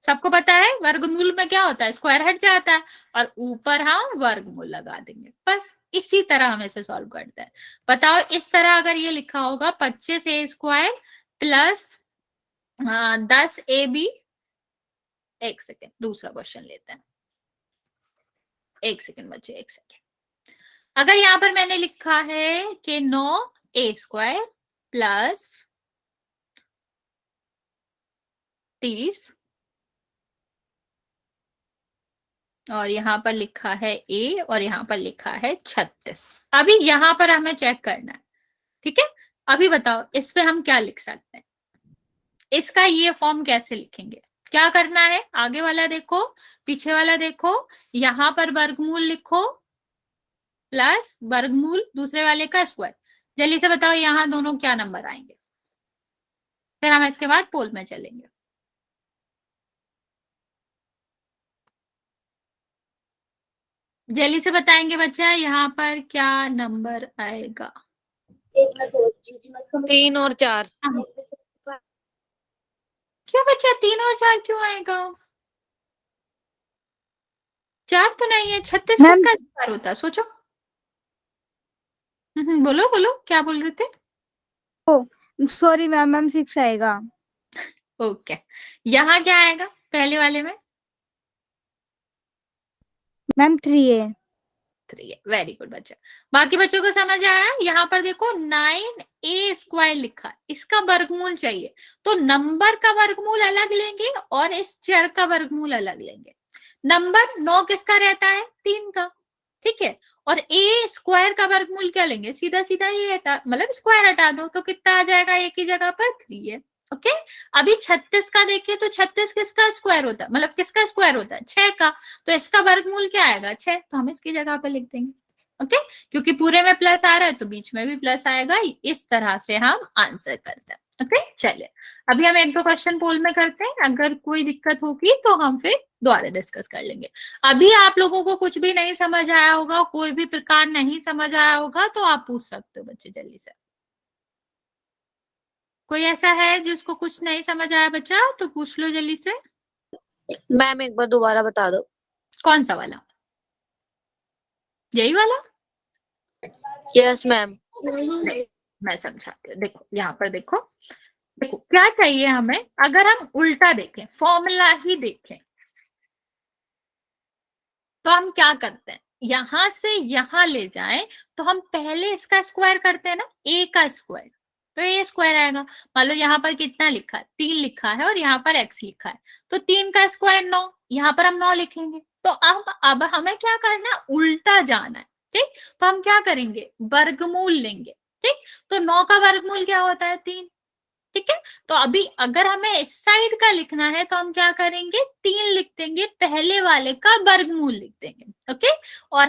सबको पता है वर्गमूल में क्या होता है, स्क्वायर हट जाता है और ऊपर हम वर्गमूल लगा देंगे। बस इसी तरह हम इसे सॉल्व करते हैं। बताओ इस तरह अगर ये लिखा होगा 25 ए स्क्वायर प्लस 10 ए बी। एक सेकेंड, दूसरा क्वेश्चन लेते हैं। एक सेकेंड बच्चे, एक सेकेंड। अगर यहां पर मैंने लिखा है कि 9 ए स्क्वायर प्लस 30 और यहां पर लिखा है ए और यहां पर लिखा है 36। अभी यहां पर हमें चेक करना है, ठीक है। अभी बताओ इस पे हम क्या लिख सकते हैं, इसका ये फॉर्म कैसे लिखेंगे, क्या करना है, आगे वाला देखो पीछे वाला देखो, यहां पर वर्गमूल लिखो प्लस वर्गमूल दूसरे वाले का स्क्वायर। जल्दी से बताओ यहाँ दोनों क्या नंबर आएंगे, फिर हम इसके बाद पोल में चलेंगे। जल्दी से बताएंगे बच्चा यहाँ पर क्या नंबर आएगा। 3 और 4। क्यों बच्चा 3 और 4 क्यों आएगा, 4 तो नहीं है, 36 मैम किसका स्क्वायर होता है सोचो। बोलो बोलो क्या बोल रहे थे। सॉरी मैम, मैम 6 आएगा। ओके, यहाँ क्या आएगा पहले वाले में? मैम 3 है। 3 है, वेरी गुड बच्चा। बाकी बच्चों को समझ आया? यहाँ पर देखो 9a² लिखा है, इसका वर्गमूल चाहिए, तो नंबर का वर्गमूल अलग लेंगे और इस चर का वर्गमूल अलग लेंगे। नंबर 9 किसका रहता है? 3 का, ठीक है। और a² का वर्गमूल क्या लेंगे? सीधा सीधा ये हटा, मतलब स्क्वायर हटा दो तो कितना आ जाएगा? एक ही जगह पर 3 है। ओके, अभी 36 का देखिए तो 36 किसका स्क्वायर होता है, मतलब किसका स्क्वायर होता है? 6 का। तो इसका वर्गमूल क्या आएगा? 6, तो हम इसकी जगह पे लिख देंगे। ओके, क्योंकि पूरे में प्लस आ रहा है तो बीच में भी प्लस आएगा। इस तरह से हम आंसर करते हैं। ओके, चलिए अभी हम एक दो क्वेश्चन पोल में करते हैं, अगर कोई दिक्कत होगी तो हम फिर दोबारा डिस्कस कर लेंगे। अभी आप लोगों को कुछ भी नहीं समझ आया होगा, कोई भी प्रकार नहीं समझ आया होगा तो आप पूछ सकते हो बच्चे जल्दी से। कोई ऐसा है जिसको कुछ नहीं समझ आया बच्चा तो पूछ लो जल्दी से। मैम एक बार दोबारा बता दो। कौन सा वाला? यही वाला? Yes ma'am. मैं समझाती हूँ, देखो यहाँ पर देखो, देखो क्या चाहिए हमें। अगर हम उल्टा देखें, फॉर्मूला ही देखें, तो हम क्या करते हैं, यहां से यहां ले जाएं तो हम पहले इसका स्क्वायर करते हैं ना, a का स्क्वायर, तो a² आएगा। मान लो यहाँ पर कितना लिखा है? 3 लिखा है और यहाँ पर x लिखा है, तो 3 का स्क्वायर 9, यहाँ पर हम 9 लिखेंगे। तो अब हमें क्या करना है? उल्टा जाना है, ठीक। तो हम क्या करेंगे? वर्गमूल लेंगे, ठीक। तो 9 का वर्गमूल क्या होता है? 3, ठीक है। तो अभी अगर हमें इस साइड का लिखना है तो हम क्या करेंगे? 3 लिख देंगे, पहले वाले का वर्गमूल लिख देंगे। ओके, और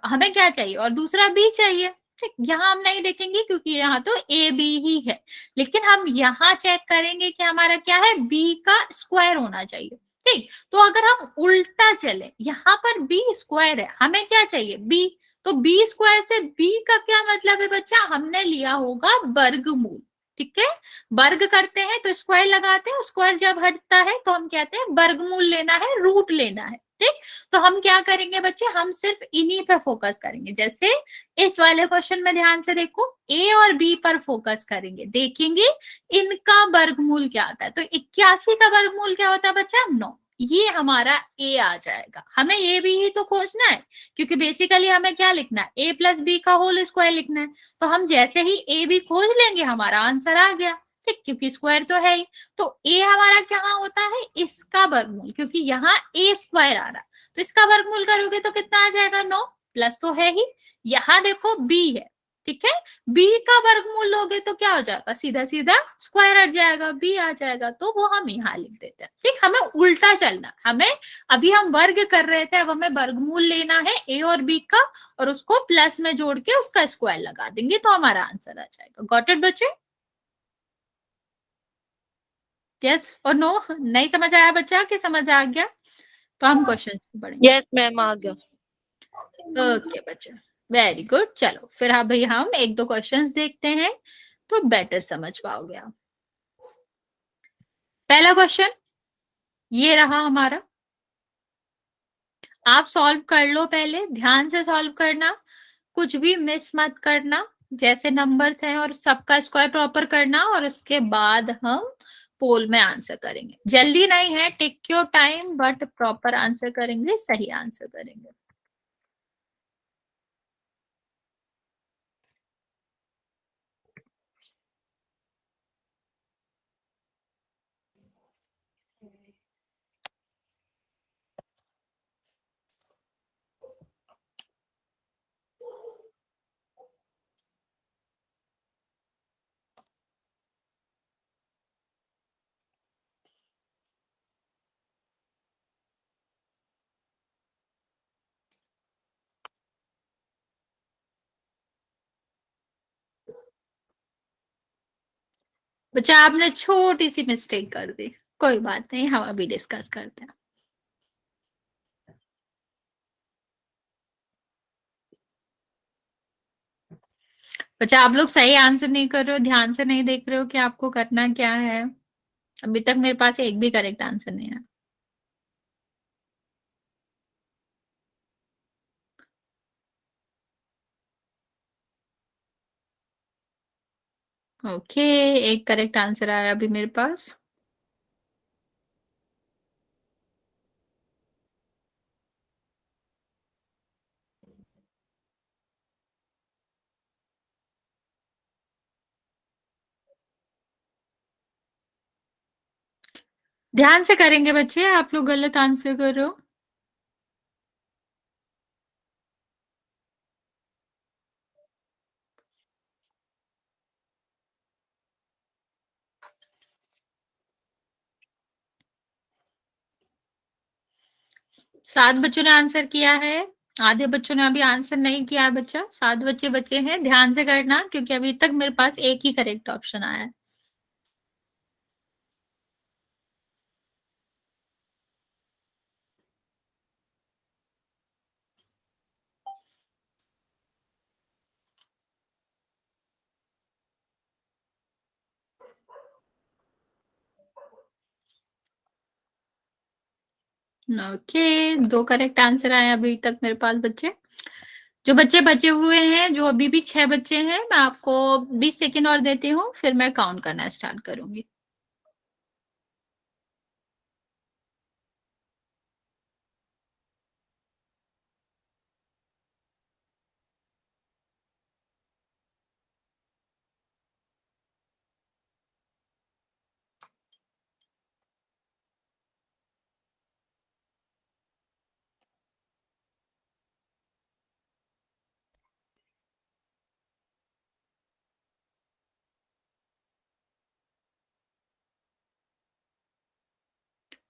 हमें क्या चाहिए? और दूसरा b चाहिए, ठीक। यहाँ हम नहीं देखेंगे क्योंकि यहाँ तो a b ही है, लेकिन हम यहाँ चेक करेंगे कि हमारा क्या है? b का स्क्वायर होना चाहिए, ठीक। तो अगर हम उल्टा चले, यहाँ पर b² है, हमें क्या चाहिए? b, तो b² से b का क्या मतलब है बच्चा? हमने लिया होगा वर्गमूल, ठीक है। वर्ग करते हैं तो स्क्वायर लगाते हैं, स्क्वायर जब हटता है तो हम कहते हैं वर्गमूल लेना है, रूट लेना है, ठीक। तो हम क्या करेंगे बच्चे? हम सिर्फ इन्हीं पे फोकस करेंगे। जैसे इस वाले क्वेश्चन में ध्यान से देखो, ए और बी पर फोकस करेंगे, देखेंगे इनका वर्गमूल क्या आता है। तो 81 का वर्गमूल क्या होता है बच्चा? 9। ये हमारा ए आ जाएगा। हमें ए बी ही तो खोजना है, क्योंकि बेसिकली हमें क्या लिखना है? a प्लस बी का होल स्क्वायर लिखना है। तो हम जैसे ही ए बी खोज लेंगे हमारा आंसर आ गया, ठीक, क्योंकि स्क्वायर तो है ही। तो ए हमारा क्या होता है? इसका वर्गमूल, क्योंकि यहाँ a² आ रहा, तो इसका वर्गमूल करोगे तो कितना आ जाएगा? 9, प्लस तो है ही। यहाँ देखो b है, ठीक है, b का वर्गमूल लोगे तो क्या हो जाएगा? सीधा सीधा स्क्वायर हट जाएगा, b आ जाएगा, तो वो हम यहाँ लिख देते हैं, ठीक। हमें उल्टा चलना, हमें अभी हम वर्ग कर रहे थे, अब हमें वर्गमूल लेना है a और b का, और उसको प्लस में जोड़ के उसका स्क्वायर लगा देंगे तो हमारा आंसर आ जाएगा। गॉट इट बच्चे? यस और नो? नहीं समझ आया बच्चा कि समझ आ गया? तो हम क्वेश्चन पढ़ेंगे। यस मैम आ गया। ओके बच्चे, वेरी गुड। चलो फिर अभी हम एक दो क्वेश्चंस देखते हैं तो बेटर समझ पाओगे आप। पहला क्वेश्चन ये रहा हमारा, आप सॉल्व कर लो, पहले ध्यान से सॉल्व करना, कुछ भी मिस मत करना। जैसे नंबर्स हैं और सबका स्क्वायर प्रॉपर करना, और उसके बाद हम पोल में आंसर करेंगे। जल्दी नहीं है, take your time, but proper answer करेंगे, सही आंसर करेंगे। बच्चा आपने छोटी सी मिस्टेक कर दी, कोई बात नहीं, हम अभी डिस्कस करते हैं। बच्चा आप लोग सही आंसर नहीं कर रहे हो, ध्यान से नहीं देख रहे हो कि आपको करना क्या है। अभी तक मेरे पास एक भी करेक्ट आंसर नहीं है। ओके, एक करेक्ट आंसर आया अभी मेरे पास। ध्यान से करेंगे बच्चे, आप लोग गलत आंसर कर रहे हो। सात बच्चों ने आंसर किया है, आधे बच्चों ने अभी आंसर नहीं किया है बच्चा। 7 बच्चे बचे हैं, ध्यान से करना क्योंकि अभी तक मेरे पास एक ही करेक्ट ऑप्शन आया है। ओके, 2 करेक्ट आंसर आए अभी तक मेरे पास बच्चे। जो बच्चे बचे हुए हैं, जो अभी भी 6 बच्चे हैं, मैं आपको 20 सेकेंड और देती हूँ, फिर मैं काउंट करना स्टार्ट करूंगी।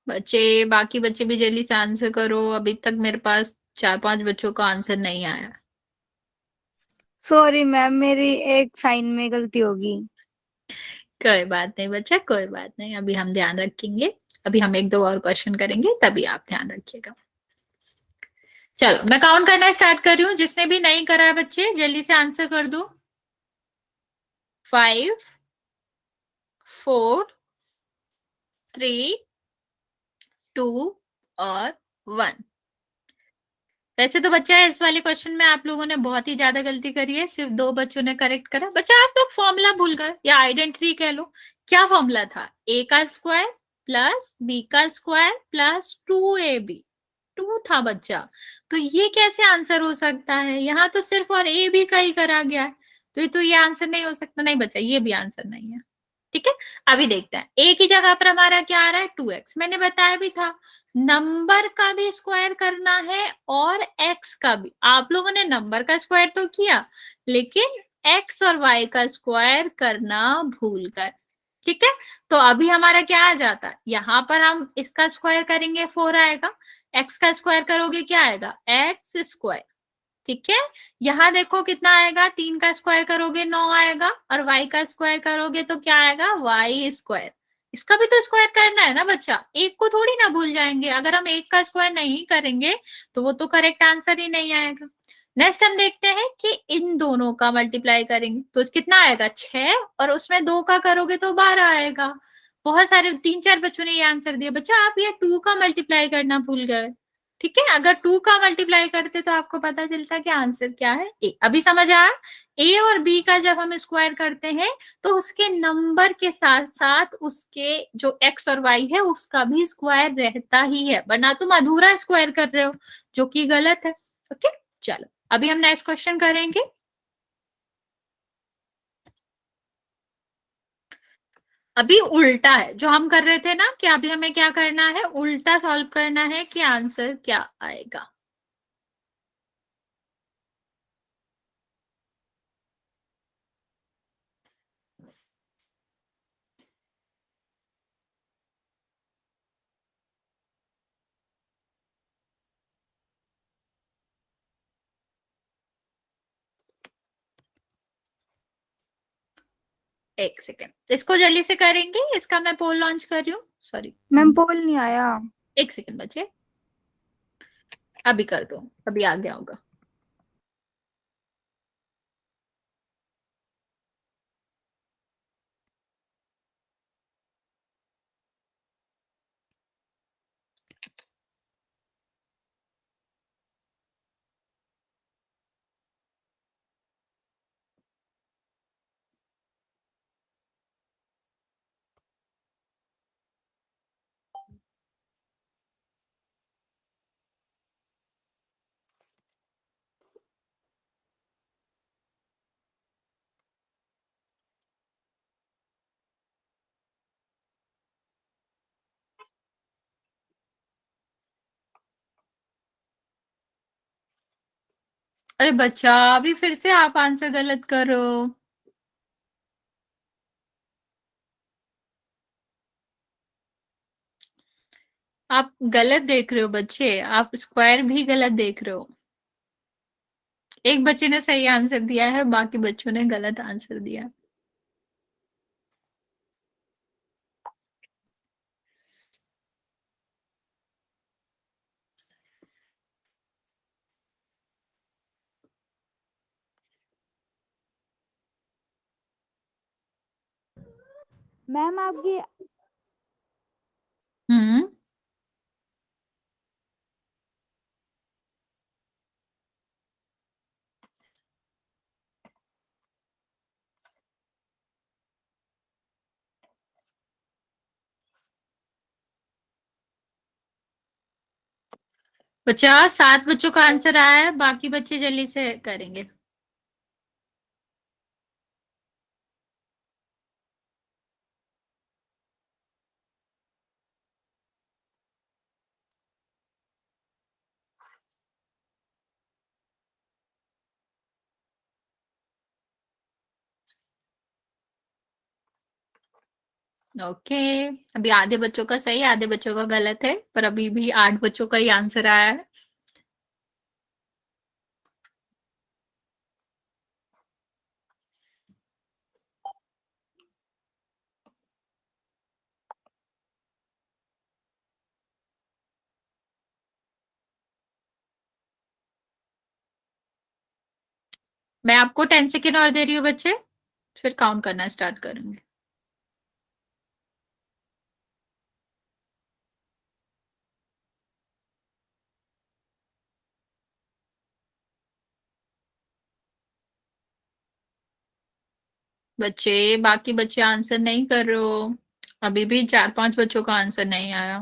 बच्चे, बाकी बच्चे भी जल्दी से आंसर करो, अभी तक मेरे पास 4-5 बच्चों का आंसर नहीं आया। सॉरी मैम, मेरी एक साइन में गलती होगी। कोई बात नहीं बच्चा, कोई बात नहीं, अभी हम ध्यान रखेंगे। अभी हम 1-2 और क्वेश्चन करेंगे, तभी आप ध्यान रखिएगा। चलो मैं काउंट करना स्टार्ट कर रही हूँ, जिसने भी नहीं करा है बच्चे जल्दी से आंसर कर दो। 5, 4, 3, 2 और 1। वैसे तो बच्चा इस वाले क्वेश्चन में आप लोगों ने बहुत ही ज्यादा गलती करी है, सिर्फ 2 बच्चों ने करेक्ट करा। बच्चा आप लोग फॉर्मूला भूल गए या आइडेंटिटी कह लो। क्या फॉर्मूला था? ए का स्क्वायर प्लस बी का स्क्वायर प्लस 2ab। 2 था बच्चा। तो ये कैसे आंसर हो सकता है? यहाँ तो सिर्फ और ए बी का ही करा गया है, तो ये आंसर नहीं हो सकता। नहीं बच्चा, ये भी आंसर नहीं है। ठीक है, अभी देखते हैं। ए की जगह पर हमारा क्या आ रहा है? 2x। मैंने बताया भी था, नंबर का भी स्क्वायर करना है और एक्स का भी। आप लोगों ने नंबर का स्क्वायर तो किया, लेकिन एक्स और वाई का स्क्वायर करना भूल गए। ठीक है, तो अभी हमारा क्या आ जाता है? यहाँ पर हम इसका स्क्वायर करेंगे 4 आएगा, एक्स का स्क्वायर करोगे क्या आएगा? X square. ठीक है, यहाँ देखो कितना आएगा, 3 का स्क्वायर करोगे 9 आएगा, और y का स्क्वायर करोगे तो क्या आएगा? y square. इसका भी तो स्क्वायर करना है ना बच्चा, एक को थोड़ी ना भूल जाएंगे। अगर हम एक का स्क्वायर नहीं करेंगे तो वो तो करेक्ट आंसर ही नहीं आएगा। नेक्स्ट हम देखते हैं कि इन दोनों का मल्टीप्लाई करेंगे तो कितना आएगा? 6, और उसमें 2 का करोगे तो 12 आएगा। बहुत सारे 3-4 बच्चों ने ये आंसर दिया। बच्चा आप ये 2 का मल्टीप्लाई करना भूल गए। ठीक है, अगर 2 का मल्टीप्लाई करते तो आपको पता चलता कि आंसर क्या है? ए। अभी समझ आया? ए और बी का जब हम स्क्वायर करते हैं तो उसके नंबर के साथ साथ उसके जो एक्स और वाई है उसका भी स्क्वायर रहता ही है, वरना तुम अधूरा स्क्वायर कर रहे हो, जो कि गलत है। ओके, चलो अभी हम नेक्स्ट क्वेश्चन करेंगे। अभी उल्टा है जो हम कर रहे थे ना, कि अभी हमें क्या करना है? उल्टा सॉल्व करना है कि आंसर क्या आएगा। एक सेकेंड, इसको जल्दी से करेंगे, इसका मैं पोल लॉन्च कर रही हूँ। सॉरी मैम पोल नहीं आया। एक सेकेंड बचे, अभी कर दो, अभी आ गया होगा। अरे बच्चा, अभी फिर से आप आंसर गलत करो। आप गलत देख रहे हो बच्चे, आप स्क्वायर भी गलत देख रहे हो। एक बच्चे ने सही आंसर दिया है, बाकी बच्चों ने गलत आंसर दिया। मैम आपकी हम्म। बच्चा, 7 बच्चों का आंसर आया है, बाकी बच्चे जल्दी से करेंगे। ओके, अभी आधे बच्चों का सही, आधे बच्चों का गलत है, पर अभी भी 8 बच्चों का ही आंसर आया है। मैं आपको 10 सेकेंड और दे रही हूँ बच्चे, फिर काउंट करना स्टार्ट करेंगे। बच्चे, बाकी बच्चे आंसर नहीं कर रहे हो, अभी भी 4-5 बच्चों का आंसर नहीं आया।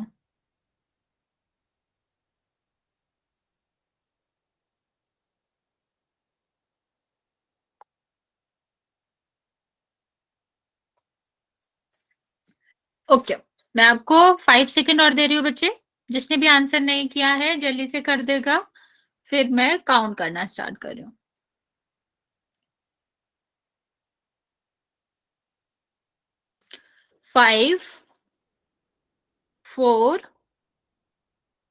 ओके, मैं आपको 5 सेकेंड और दे रही हूँ बच्चे, जिसने भी आंसर नहीं किया है जल्दी से कर देगा, फिर मैं काउंट करना स्टार्ट कर रही हूँ। 5, 4,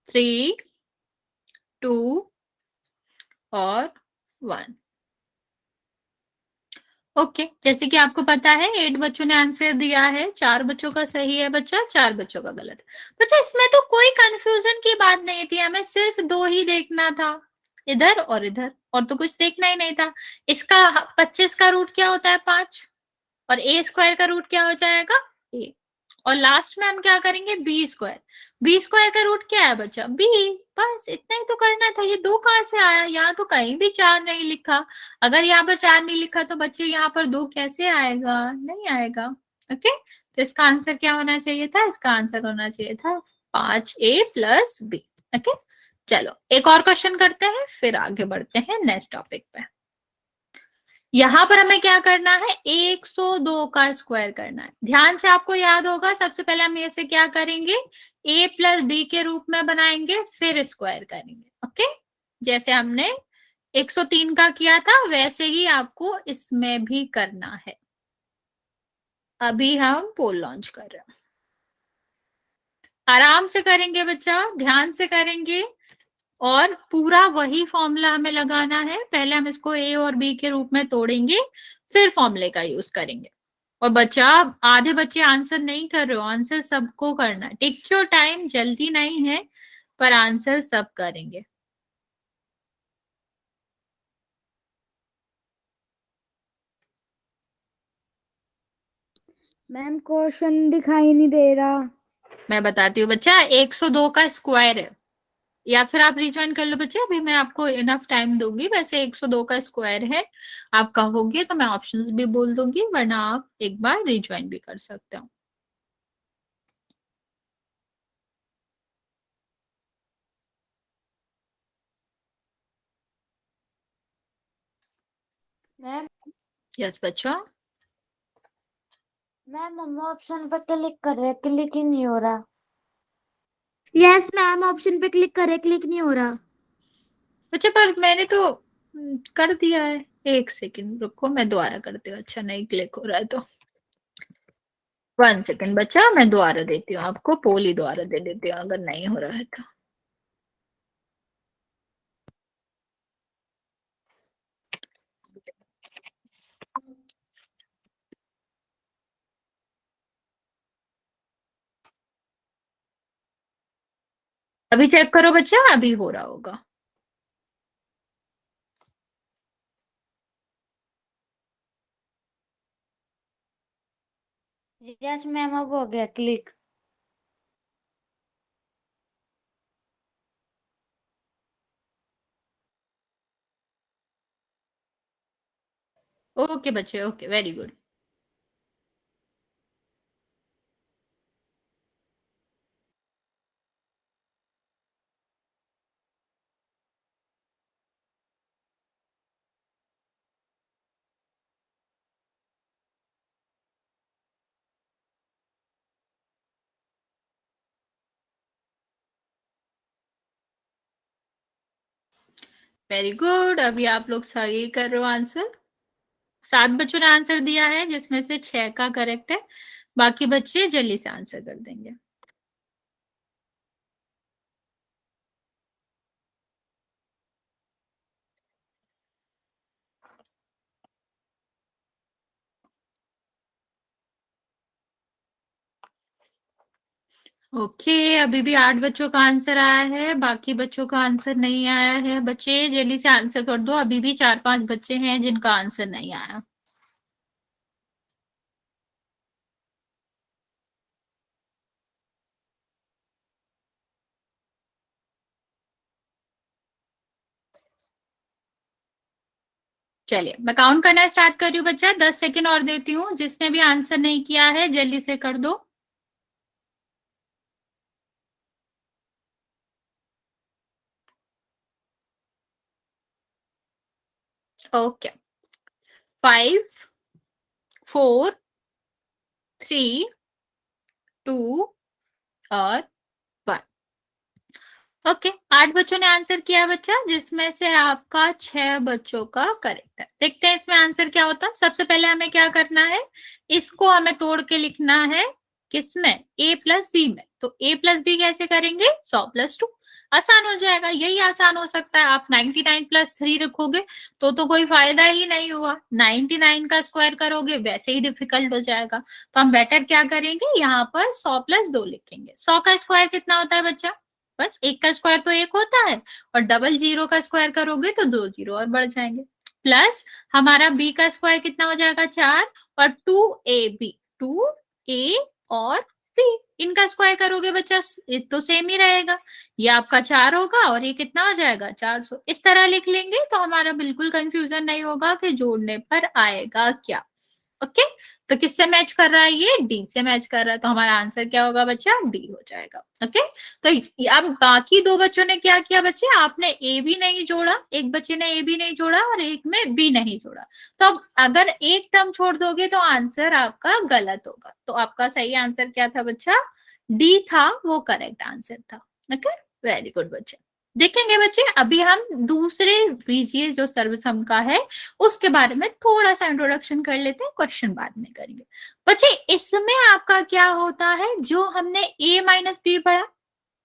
3, 2 और 1। ओके, जैसे कि आपको पता है 8 बच्चों ने आंसर दिया है, 4 बच्चों का सही है बच्चा, 4 बच्चों का गलत है। बच्चा, इसमें तो कोई कंफ्यूजन की बात नहीं थी, हमें सिर्फ 2 ही देखना था, इधर और इधर, और तो कुछ देखना ही नहीं था। इसका 25 का रूट क्या होता है? 5। और ए स्क्वायर का रूट क्या हो जाएगा? ए। और लास्ट में हम क्या करेंगे? B square. बी स्क्वायर का रूट क्या है बच्चा? बी। बस इतना ही तो करना था। ये 2 कहाँ से आया? यहाँ तो कहीं भी 4 नहीं लिखा। अगर यहाँ पर 4 नहीं लिखा तो बच्चे यहाँ पर 2 कैसे आएगा? नहीं आएगा। ओके, तो इसका आंसर क्या होना चाहिए था? इसका आंसर होना चाहिए था 5a + b। ओके, चलो एक और क्वेश्चन करते हैं, फिर आगे बढ़ते हैं नेक्स्ट टॉपिक पे। यहां पर हमें क्या करना है? 102 का स्क्वायर करना है। ध्यान से आपको याद होगा, सबसे पहले हम इसे क्या करेंगे? a + b के रूप में बनाएंगे, फिर स्क्वायर करेंगे। ओके, जैसे हमने 103 का किया था वैसे ही आपको इसमें भी करना है। अभी हम पोल लॉन्च कर रहे हैं, आराम से करेंगे बच्चा, ध्यान से करेंगे, और पूरा वही फॉर्मूला हमें लगाना है। पहले हम इसको ए और बी के रूप में तोड़ेंगे, फिर फॉर्मूले का यूज करेंगे। और बच्चा, आधे बच्चे आंसर नहीं कर रहे हो, आंसर सबको करना है। टेक योर टाइम, जल्दी नहीं है, पर आंसर सब करेंगे। मैम क्वेश्चन दिखाई नहीं दे रहा। मैं बताती हूँ बच्चा, 102 का स्क्वायर है, या फिर आप रिज्वाइन कर लो बच्चे, अभी मैं आपको इनफ टाइम दूंगी। वैसे 102 का स्क्वायर है, आप कहोगे तो मैं ऑप्शंस भी बोल दूंगी, वरना आप एक बार रिज्वाइन भी कर सकते हो। मैम यस बच्चा। मैम हम ऑप्शन पे क्लिक कर रहे हैं, क्लिक ही नहीं हो रहा। यस मैम, ऑप्शन पे क्लिक कर रहे, क्लिक नहीं हो रहा। बच्चा, पर मैंने तो कर दिया है। एक सेकंड रुको, मैं दोबारा करती हूँ। अच्छा नहीं क्लिक हो रहा है तो 1 सेकंड बच्चा, मैं दोबारा देती हूँ आपको, पोल ही दोबारा दे देती हूँ अगर नहीं हो रहा है तो। अभी चेक करो बच्चा, अभी हो रहा होगा। यस मैम, अब हो गया क्लिक। ओके बच्चे, okay, very good. Very good, अभी आप लोग सही कर रहे हो आंसर। 7 बच्चों ने आंसर दिया है, जिसमें से 6 का करेक्ट है। बाकी बच्चे जल्दी से आंसर कर देंगे। ओके, अभी भी 8 बच्चों का आंसर आया है, बाकी बच्चों का आंसर नहीं आया है। बच्चे जल्दी से आंसर कर दो, अभी भी 4-5 बच्चे हैं जिनका आंसर नहीं आया। चलिए मैं काउंट करना स्टार्ट कर रही हूँ बच्चा, 10 सेकेंड और देती हूँ। जिसने भी आंसर नहीं किया है जल्दी से कर दो। ओके, 5, 4, 3, 2 और 1। ओके, 8 बच्चों ने आंसर किया बच्चा, जिसमें से आपका 6 बच्चों का करेक्ट है। देखते हैं इसमें आंसर क्या होता है। सबसे पहले हमें क्या करना है, इसको हमें तोड़ के लिखना है किसमें, a प्लस बी में। तो a प्लस बी कैसे करेंगे, 100 प्लस 2। आसान हो जाएगा, यही आसान हो सकता है। आप 99 प्लस 3 रखोगे तो कोई फायदा ही नहीं हुआ। 99 का स्क्वायर करोगे वैसे ही डिफिकल्ट हो जाएगा। तो हम बेटर क्या करेंगे, यहाँ पर 100 प्लस 2 लिखेंगे। 100 का स्क्वायर कितना होता है बच्चा, बस 1 का स्क्वायर तो 1 होता है, और डबल जीरो का स्क्वायर करोगे तो 2 जीरो और बढ़ जाएंगे। प्लस हमारा b का स्क्वायर कितना हो जाएगा, 4, और 2ab, 2a और b, इनका स्क्वायर करोगे बच्चा तो सेम ही रहेगा। ये आपका 4 होगा और ये कितना हो जाएगा, 400। इस तरह लिख लेंगे तो हमारा बिल्कुल कंफ्यूजन नहीं होगा कि जोड़ने पर आएगा क्या। ओके, तो किससे मैच कर रहा है, ये डी से मैच कर रहा है। तो हमारा आंसर क्या होगा बच्चा, डी हो जाएगा। ओके, तो अब बाकी 2 बच्चों ने क्या किया बच्चे, आपने ए भी नहीं जोड़ा, एक बच्चे ने ए भी नहीं जोड़ा और एक में बी नहीं जोड़ा। तो अब अगर एक टर्म छोड़ दोगे तो आंसर आपका गलत होगा। तो आपका सही आंसर क्या था बच्चा, डी था, वो करेक्ट आंसर था। ओके, वेरी गुड बच्चे। देखेंगे बच्चे, अभी हम दूसरे बीजीय जो सर्वसम का है उसके बारे में थोड़ा सा इंट्रोडक्शन कर लेते हैं, क्वेश्चन बाद में करेंगे। बच्चे इसमें आपका क्या होता है, जो हमने a माइनस बी पढ़ा,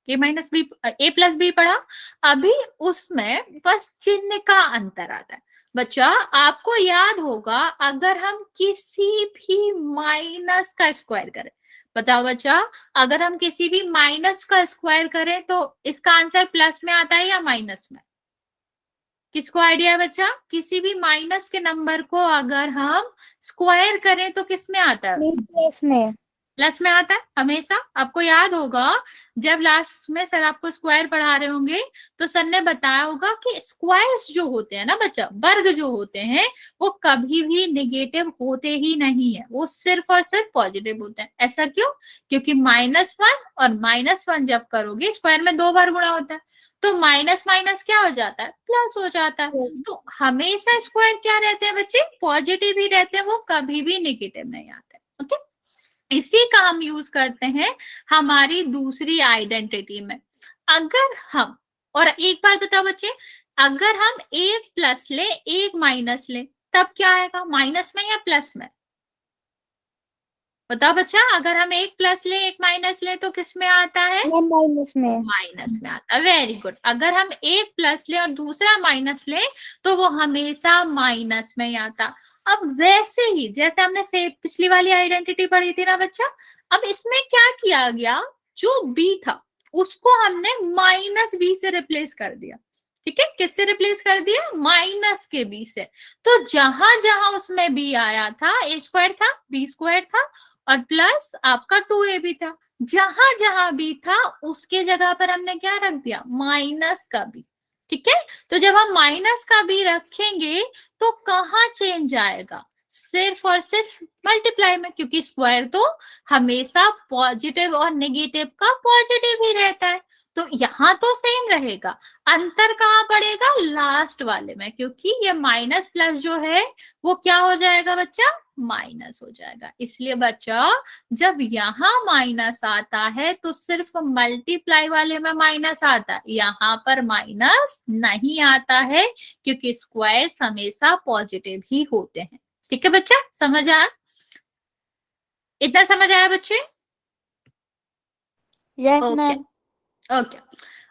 a minus B, a plus B पढ़ा, अभी उसमें बस चिन्ह का अंतर आता है। बच्चा आपको याद होगा, अगर हम किसी भी माइनस का स्क्वायर करें, बताओ बच्चा, अगर हम किसी भी माइनस का स्क्वायर करें तो इसका आंसर प्लस में आता है या माइनस में, किसको आइडिया है बच्चा, किसी भी माइनस के नंबर को अगर हम स्क्वायर करें तो किस में आता है, प्लस में। प्लस में आता है हमेशा। आपको याद होगा जब लास्ट में सर आपको स्क्वायर पढ़ा रहे होंगे तो सर ने बताया होगा कि स्क्वायर्स जो होते हैं ना बच्चा, वर्ग जो होते हैं, वो कभी भी नेगेटिव होते ही नहीं है, वो सिर्फ और सिर्फ पॉजिटिव होते हैं। ऐसा क्यों, क्योंकि -1 और -1 जब करोगे, स्क्वायर में 2 बार गुणा होता है, तो माइनस माइनस क्या हो जाता है, प्लस हो जाता है। तो हमेशा स्क्वायर क्या रहते हैं बच्चे, पॉजिटिव ही रहते हैं, वो कभी भी नेगेटिव नहीं आते। ओके, इसी का हम यूज करते हैं हमारी दूसरी आइडेंटिटी में। अगर हम, और एक बात बताओ बच्चे, अगर हम एक प्लस ले एक माइनस ले तब क्या आएगा, माइनस में या प्लस में? बताओ बच्चा, अगर हम एक प्लस ले एक माइनस ले तो किस में आता है? माइनस में। माइनस में आता है। Very good. अगर हम एक प्लस ले और दूसरा माइनस ले तो वो हमेशा माइनस में ही आता। अब वैसे ही जैसे हमने से पिछली वाली आइडेंटिटी पढ़ी थी ना बच्चा, अब इसमें क्या किया गया, जो बी था उसको हमने माइनस बी से रिप्लेस कर दिया। ठीक है, किससे रिप्लेस कर दिया? माइनस के बी से। तो जहां जहां उसमें बी आया था, ए स्क्वायर था, बी स्क्वायर था और प्लस आपका 2ab था, जहां जहां बी था उसके जगह पर हमने क्या रख दिया? माइनस का बी। ठीक है, तो जब हम माइनस का बी रखेंगे तो कहाँ चेंज आएगा? सिर्फ और सिर्फ मल्टीप्लाई में, क्योंकि स्क्वायर तो हमेशा पॉजिटिव और नेगेटिव का पॉजिटिव ही रहता है। तो यहाँ तो सेम रहेगा, अंतर कहाँ पड़ेगा? लास्ट वाले में, क्योंकि ये माइनस प्लस जो है वो क्या हो जाएगा बच्चा? माइनस हो जाएगा। इसलिए बच्चा जब यहाँ माइनस आता है तो सिर्फ मल्टीप्लाई वाले में माइनस आता है, यहाँ पर माइनस नहीं आता है, क्योंकि स्क्वायर्स हमेशा पॉजिटिव ही होते हैं। ठीक है बच्चा, समझ आया? इतना समझ आया बच्चे? Yes okay ma'am. ओके।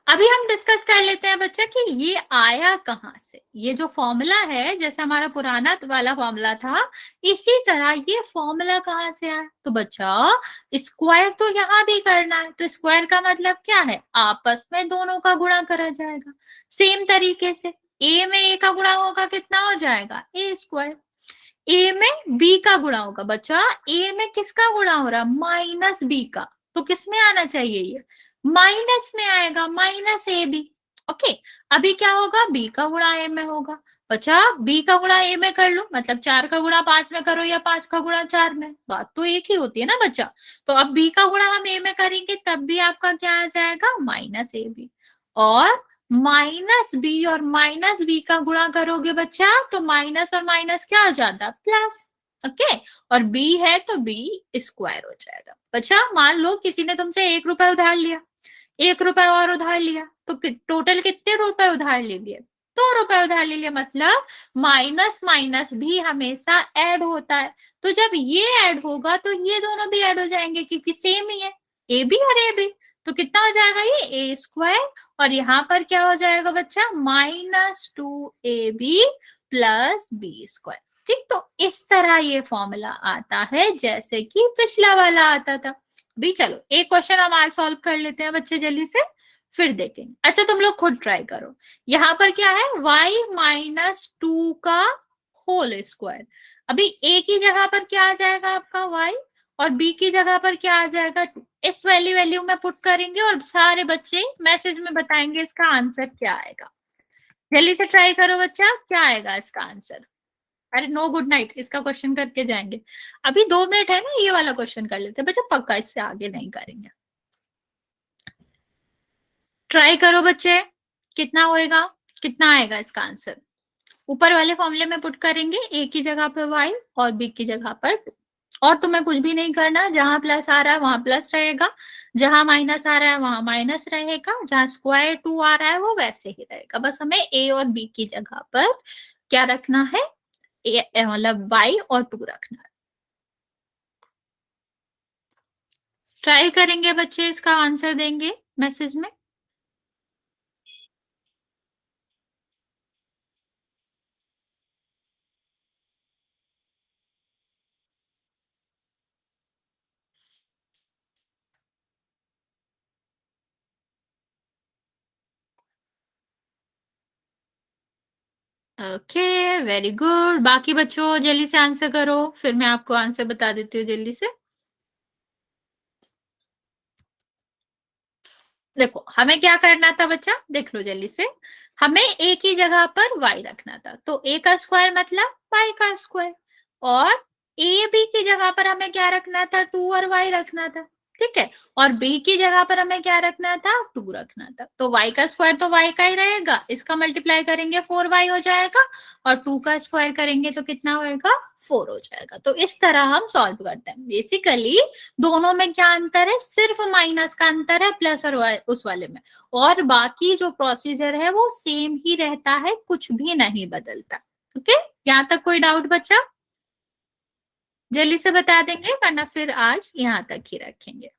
अभी हम डिस्कस कर लेते हैं बच्चा कि ये आया कहाँ से। ये जो फॉर्मूला है, जैसे हमारा पुराना वाला फॉर्मूला था, इसी तरह ये फॉर्मूला कहाँ से आया? तो बच्चा स्क्वायर तो यहाँ भी करना है, तो स्क्वायर का मतलब क्या है? आपस में दोनों का गुणा करा जाएगा। सेम तरीके से ए में ए का गुणा होगा, कितना हो जाएगा? ए स्क्वायर। ए में बी का गुणा होगा, बच्चा ए में किसका गुणा हो रहा? माइनस बी का। तो किस में आना चाहिए? ये माइनस में आएगा, माइनस ए बी। ओके, अभी क्या होगा? बी का गुणा ए में होगा। बच्चा बी का गुणा ए में कर लो, मतलब 4 का गुणा 5 में करो या 5 का गुणा 4 में, बात तो एक ही होती है ना बच्चा। तो अब बी का गुणा हम ए में करेंगे तब भी आपका क्या आ जाएगा? Minus A B. और माइनस बी और माइनस बी का गुणा करोगे बच्चा तो माइनस और माइनस क्या आ जाता? प्लस। ओके, और बी है तो बी स्क्वायर हो जाएगा। बच्चा मान लो किसी ने तुमसे 1 रुपए उधार लिया, 1 रुपए और उधार लिया, तो टोटल कितने रुपए उधार ले लिए? 2 रुपए उधार ले लिया। मतलब माइनस माइनस भी हमेशा ऐड होता है, तो जब ये ऐड होगा तो ये दोनों भी ऐड हो जाएंगे, क्योंकि सेम ही है, ए बी और ए बी। तो कितना हो जाएगा? ये ए स्क्वायर, और यहाँ पर क्या हो जाएगा बच्चा? -2ab plus B square. ठीक, तो इस तरह ये फॉर्मूला आता है जैसे कि पिछला वाला आता था। भी चलो एक क्वेश्चन हम आज सॉल्व कर लेते हैं बच्चे जल्दी से, फिर देखेंगे। अच्छा तुम लोग खुद ट्राई करो। यहाँ पर क्या है? y-2 का होल स्क्वायर। अभी a की जगह पर क्या आ जाएगा आपका? y, और b की जगह पर क्या आ जाएगा? 2। इस वैल्यू में पुट करेंगे और सारे बच्चे मैसेज में बताएंगे इसका आंसर क्या आएगा। जल्दी से ट्राई करो बच्चा, क्या आएगा इसका आंसर? अरे नो गुड नाइट, इसका क्वेश्चन करके जाएंगे। अभी 2 मिनट है ना, ये वाला क्वेश्चन कर लेते हैं बच्चा, पक्का इससे आगे नहीं करेंगे। ट्राई करो बच्चे, कितना होएगा? कितना आएगा इसका आंसर? ऊपर वाले फॉर्मूले में पुट करेंगे, ए की जगह पर y और बी की जगह पर 2। और तुम्हें कुछ भी नहीं करना, जहां प्लस आ रहा है वहां प्लस रहेगा, जहां माइनस आ रहा है वहां माइनस रहेगा, जहां स्क्वायर 2 आ रहा है वो वैसे ही रहेगा। बस हमें ए और बी की जगह पर क्या रखना है? मतलब y और 2 रखना है। ट्राई करेंगे बच्चे, इसका आंसर देंगे मैसेज में। Okay very good. बाकी बच्चों जल्दी से आंसर करो, फिर मैं आपको आंसर बता देती हूँ जल्दी से। देखो हमें क्या करना था बच्चा, देख लो जल्दी से। हमें ए की जगह पर y रखना था, तो a का स्क्वायर मतलब y का स्क्वायर, और ए बी की जगह पर हमें क्या रखना था? 2 और y रखना था। ठीक है। और b की जगह पर हमें क्या रखना था, 2 रखना था। तो y का स्क्वायर तो y का ही रहेगा, इसका मल्टीप्लाई करेंगे 4y हो जाएगा, और 2 का स्क्वायर करेंगे तो कितना होएगा, 4 हो जाएगा। तो इस तरह हम सॉल्व करते हैं। बेसिकली दोनों में क्या अंतर है, सिर्फ माइनस का अंतर है, प्लस और उस वाले में, और बाकी जो प्रोसीजर है वो सेम ही रहता है, कुछ भी नहीं बदलता। ओके, यहाँ तक कोई डाउट बच्चा? जल्दी से बता देंगे, वरना फिर आज यहाँ तक ही रखेंगे।